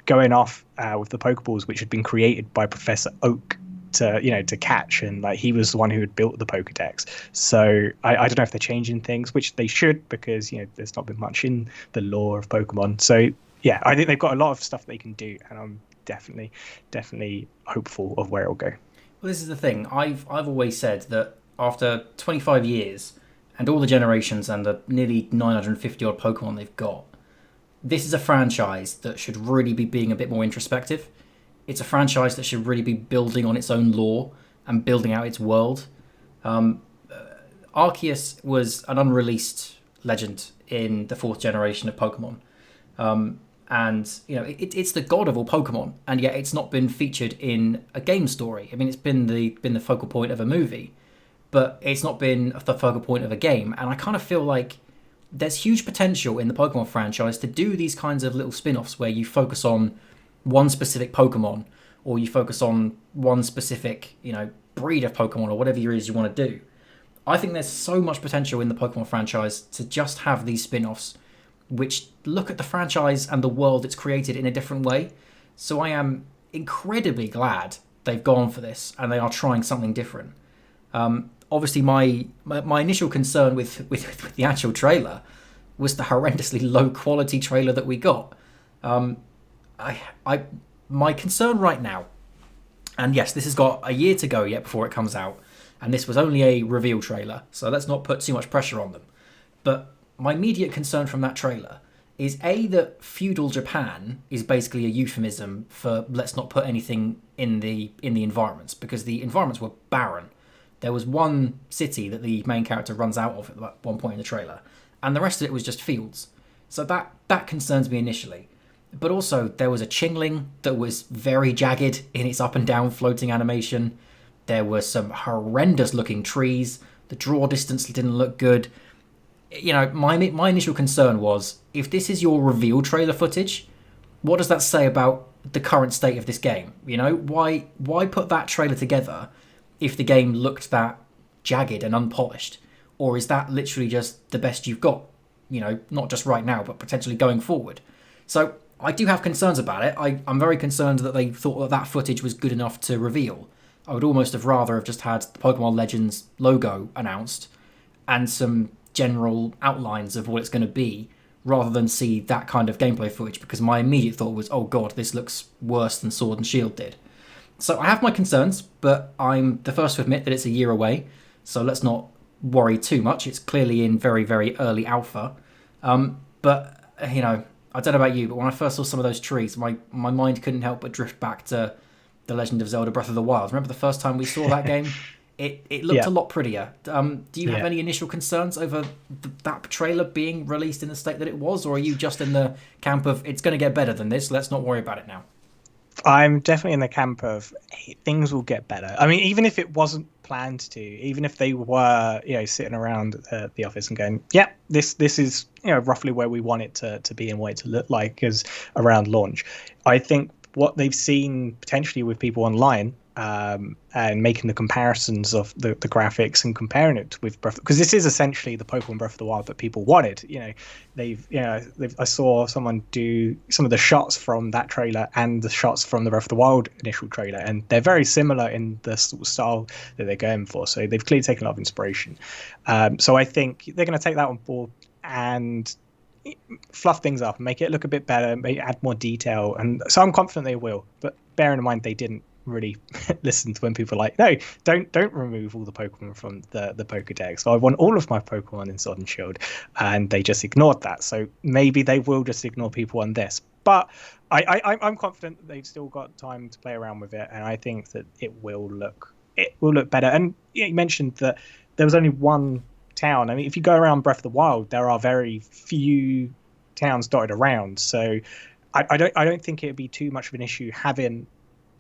going off with the Pokeballs, which had been created by Professor Oak to catch, and like he was the one who had built the Pokedex. So I don't know if they're changing things, which they should, because there's not been much in the lore of Pokemon. So yeah, I think they've got a lot of stuff they can do, and I'm definitely hopeful of where it'll go. Well, this is the thing. I've always said that after 25 years and all the generations and the nearly 950 odd Pokemon they've got, this is a franchise that should really be being a bit more introspective. It's a franchise that should really be building on its own lore and building out its world. Arceus was an unreleased legend in the 4th generation of Pokemon. And it's the god of all Pokemon, and yet it's not been featured in a game story. I mean, it's been the focal point of a movie, but it's not been the focal point of a game. And I kind of feel like there's huge potential in the Pokemon franchise to do these kinds of little spin-offs where you focus on one specific Pokemon, or you focus on one specific breed of Pokemon, or whatever it is you want to do. I think there's so much potential in the Pokemon franchise to just have these spin-offs which look at the franchise and the world it's created in a different way. So I am incredibly glad they've gone for this and they are trying something different. Obviously, my initial concern with the actual trailer was the horrendously low quality trailer that we got. My concern right now, and yes, this has got a year to go yet before it comes out, and this was only a reveal trailer, so let's not put too much pressure on them. But my immediate concern from that trailer is that feudal Japan is basically a euphemism for let's not put anything in the environments, because the environments were barren. There was one city that the main character runs out of at one point in the trailer, and the rest of it was just fields. So that concerns me initially. But also, there was a Chingling that was very jagged in its up and down floating animation. There were some horrendous looking trees. The draw distance didn't look good. You know, my initial concern was, if this is your reveal trailer footage, what does that say about the current state of this game? You know, why put that trailer together if the game looked that jagged and unpolished? Or is that literally just the best you've got? You know, not just right now, but potentially going forward. So I do have concerns about it. I'm very concerned that they thought that footage was good enough to reveal. I would almost have rather have just had the Pokemon Legends logo announced and some general outlines of what it's going to be, rather than see that kind of gameplay footage, because my immediate thought was, oh god, this looks worse than Sword and Shield did. So I have my concerns, but I'm the first to admit that it's a year away, so let's not worry too much. It's clearly in very, very early alpha. But, you know, I don't know about you, but when I first saw some of those trees, my mind couldn't help but drift back to The Legend of Zelda Breath of the Wild. Remember the first time we saw that game? It looked a lot prettier. Do you have any initial concerns over that trailer being released in the state that it was, or are you just in the camp of it's going to get better than this, let's not worry about it now? I'm definitely in the camp of things will get better. I mean, even if it wasn't planned to, even if they were, you know, sitting around the office and going, yeah, this is, you know, roughly where we want it to be and what it to look like as around launch. I think what they've seen potentially with people online, and making the comparisons of the graphics and comparing it with Breath, because this is essentially the Pokemon Breath of the Wild that people wanted. You know, I saw someone do some of the shots from that trailer and the shots from the Breath of the Wild initial trailer, and they're very similar in the sort of style that they're going for. So they've clearly taken a lot of inspiration. So I think they're going to take that on board and fluff things up and make it look a bit better, maybe add more detail. And so I'm confident they will. But bearing in mind they didn't really listen to when people were like, no, don't remove all the Pokemon from the Pokedex. So I want all of my Pokemon in Sword and Shield, and they just ignored that. So maybe they will just ignore people on this. But I'm confident that they've still got time to play around with it, and I think that it will look better. And you mentioned that there was only one town. I mean, if you go around Breath of the Wild, there are very few towns dotted around. So I don't think it would be too much of an issue having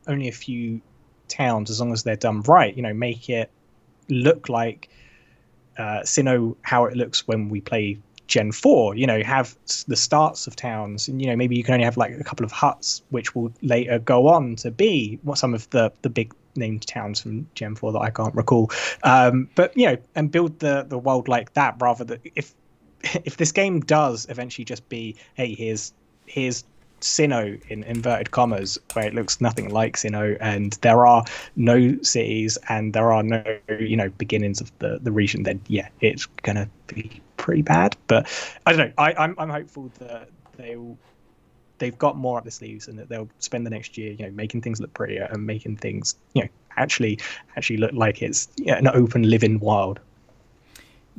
only a few towns, as long as they're done right. You know, make it look like Sinnoh, how it looks when we play Gen 4. You know, have the starts of towns, and you know, maybe you can only have like a couple of huts, which will later go on to be what some of the big named towns from Gen 4 that I can't recall. But you know, and build the world like that, rather than if this game does eventually just be, hey, here's Sinnoh in inverted commas, where it looks nothing like Sinnoh, and there are no cities and there are no, you know, beginnings of the region, then yeah, it's gonna be pretty bad. But I don't know. I'm hopeful that they've got more up their sleeves, and that they'll spend the next year, you know, making things look prettier and making things, you know, actually look like it's an open living wild.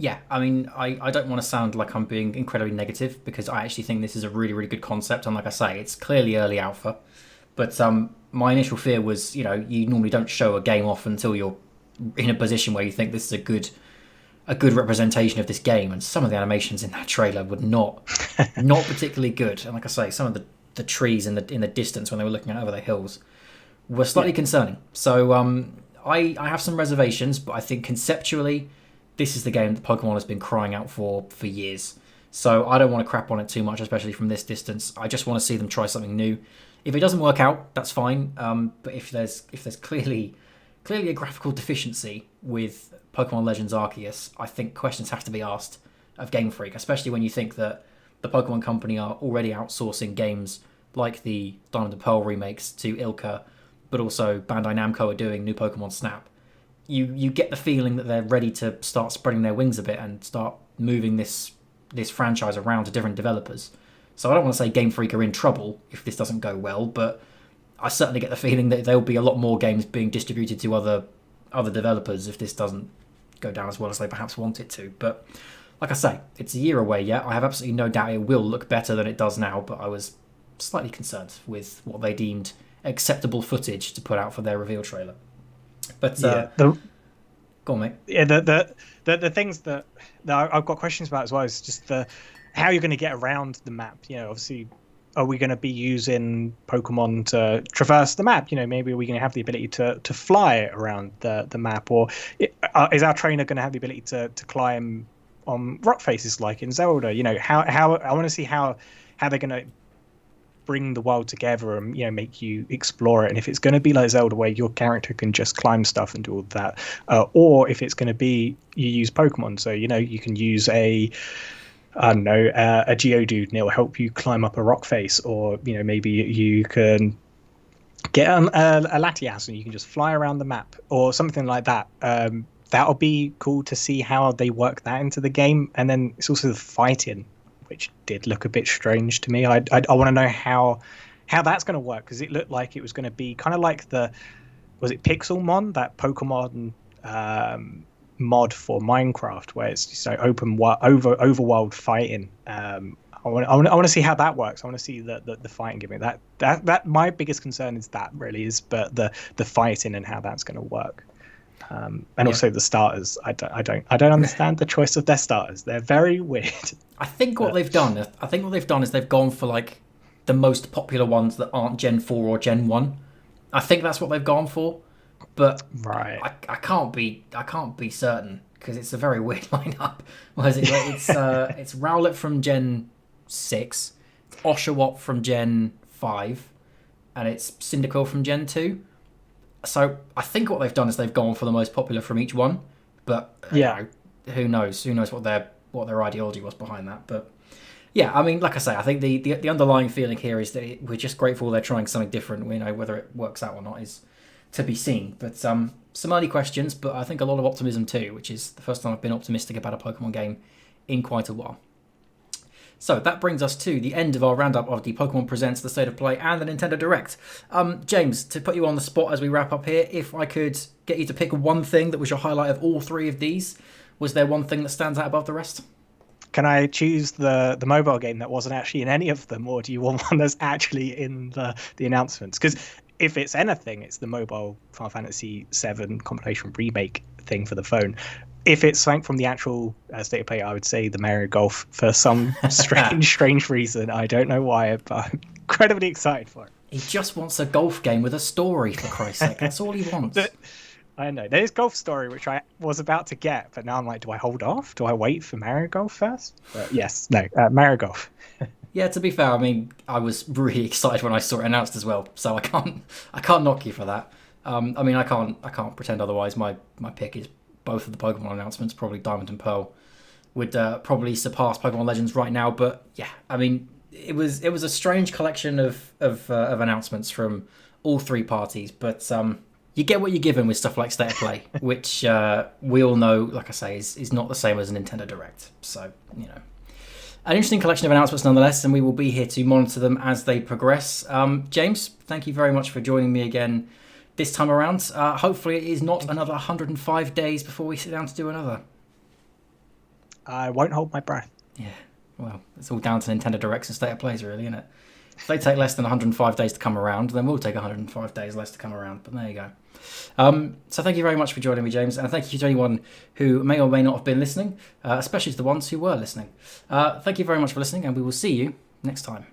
Yeah, I mean, I don't want to sound like I'm being incredibly negative, because I actually think this is a really, really good concept. And like I say, it's clearly early alpha. But my initial fear was, you know, you normally don't show a game off until you're in a position where you think this is a good representation of this game. And some of the animations in that trailer were not particularly good. And like I say, some of the trees in the distance when they were looking out over the hills were slightly concerning. So I have some reservations, but I think conceptually, this is the game that Pokemon has been crying out for years. So I don't want to crap on it too much, especially from this distance. I just want to see them try something new. If it doesn't work out, that's fine. But if there's clearly clearly a graphical deficiency with Pokemon Legends Arceus. I think questions have to be asked of Game Freak, especially when you think that the Pokemon Company are already outsourcing games like the Diamond and Pearl remakes to Ilka, but also Bandai Namco are doing new Pokemon Snap. You get the feeling that they're ready to start spreading their wings a bit and start moving this franchise around to different developers. So I don't want to say Game Freak are in trouble if this doesn't go well, but I certainly get the feeling that there'll be a lot more games being distributed to other developers if this doesn't go down as well as they perhaps want it to. But like I say, it's a year away yet. I have absolutely no doubt it will look better than it does now, but I was slightly concerned with what they deemed acceptable footage to put out for their reveal trailer. But go on, mate. Yeah, the things that I've got questions about as well is just how you're going to get around the map. Obviously, are we going to be using Pokemon to traverse the map? Maybe are we going to have the ability to fly around the map, or is our trainer going to have the ability to climb on rock faces like in Zelda? How I want to see how they're going to bring the world together and make you explore it. And if it's going to be like Zelda where your character can just climb stuff and do all that, or if it's going to be you use Pokemon, so you can use a Geodude and it'll help you climb up a rock face, or maybe you can get a Latias and you can just fly around the map or something like that. That'll be cool to see how they work that into the game. And then it's also the fighting, which did look a bit strange to me. I want to know how that's going to work, because it looked like it was going to be kind of like was it Pixelmon, that Pokemon mod for Minecraft, where it's just like overworld fighting. I want to see how that works. I want to see the fighting gimmick. That my biggest concern is but the fighting and how that's going to work. Also the starters. I don't understand the choice of their starters. They're very weird. I think what they've done is they've gone for like the most popular ones that aren't Gen 4 or Gen 1. I think that's what they've gone for. But right. I can't be certain, because it's a very weird lineup. It's Rowlet from Gen 6, it's Oshawott from Gen 5, and it's Cyndaquil from Gen 2. So I think what they've done is they've gone for the most popular from each one. But who knows? Who knows what their ideology was behind that? But yeah, I mean, like I say, I think the underlying feeling here is that we're just grateful they're trying something different. Whether it works out or not is to be seen. But some early questions, but I think a lot of optimism too, which is the first time I've been optimistic about a Pokemon game in quite a while. So that brings us to the end of our roundup of the Pokemon Presents, the State of Play, and the Nintendo Direct. James, to put you on the spot as we wrap up here, if I could get you to pick one thing that was your highlight of all three of these, was there one thing that stands out above the rest? Can I choose the mobile game that wasn't actually in any of them, or do you want one that's actually in the announcements? Because if it's anything, it's the mobile Final Fantasy VII compilation remake thing for the phone. If it's something from the actual State of Play, I would say the Mario Golf for some strange reason. I don't know why, but I'm incredibly excited for it. He just wants a golf game with a story, for Christ's sake. That's all he wants. I know. There's Golf Story, which I was about to get, but now I'm like, do I hold off? Do I wait for Mario Golf first? Mario Golf. Yeah, to be fair, I mean, I was really excited when I saw it announced as well, so I can't knock you for that. I mean, I can't pretend otherwise. My pick is both of the Pokemon announcements. Probably Diamond and Pearl would probably surpass Pokemon Legends right now. But yeah, I mean, it was a strange collection of announcements from all three parties. But you get what you're given with stuff like State of Play, which we all know, like I say, is not the same as a Nintendo Direct. So an interesting collection of announcements nonetheless, and we will be here to monitor them as they progress. James, thank you very much for joining me again this time around. Hopefully it is not another 105 days before we sit down to do another. I won't hold my breath. Yeah, well, it's all down to Nintendo Directs and State of Plays, really, isn't it? If they take less than 105 days to come around, then we'll take 105 days less to come around. But there you go. So thank you very much for joining me, James, and thank you to anyone who may or may not have been listening, especially to the ones who were listening. Thank you very much for listening, and we will see you next time.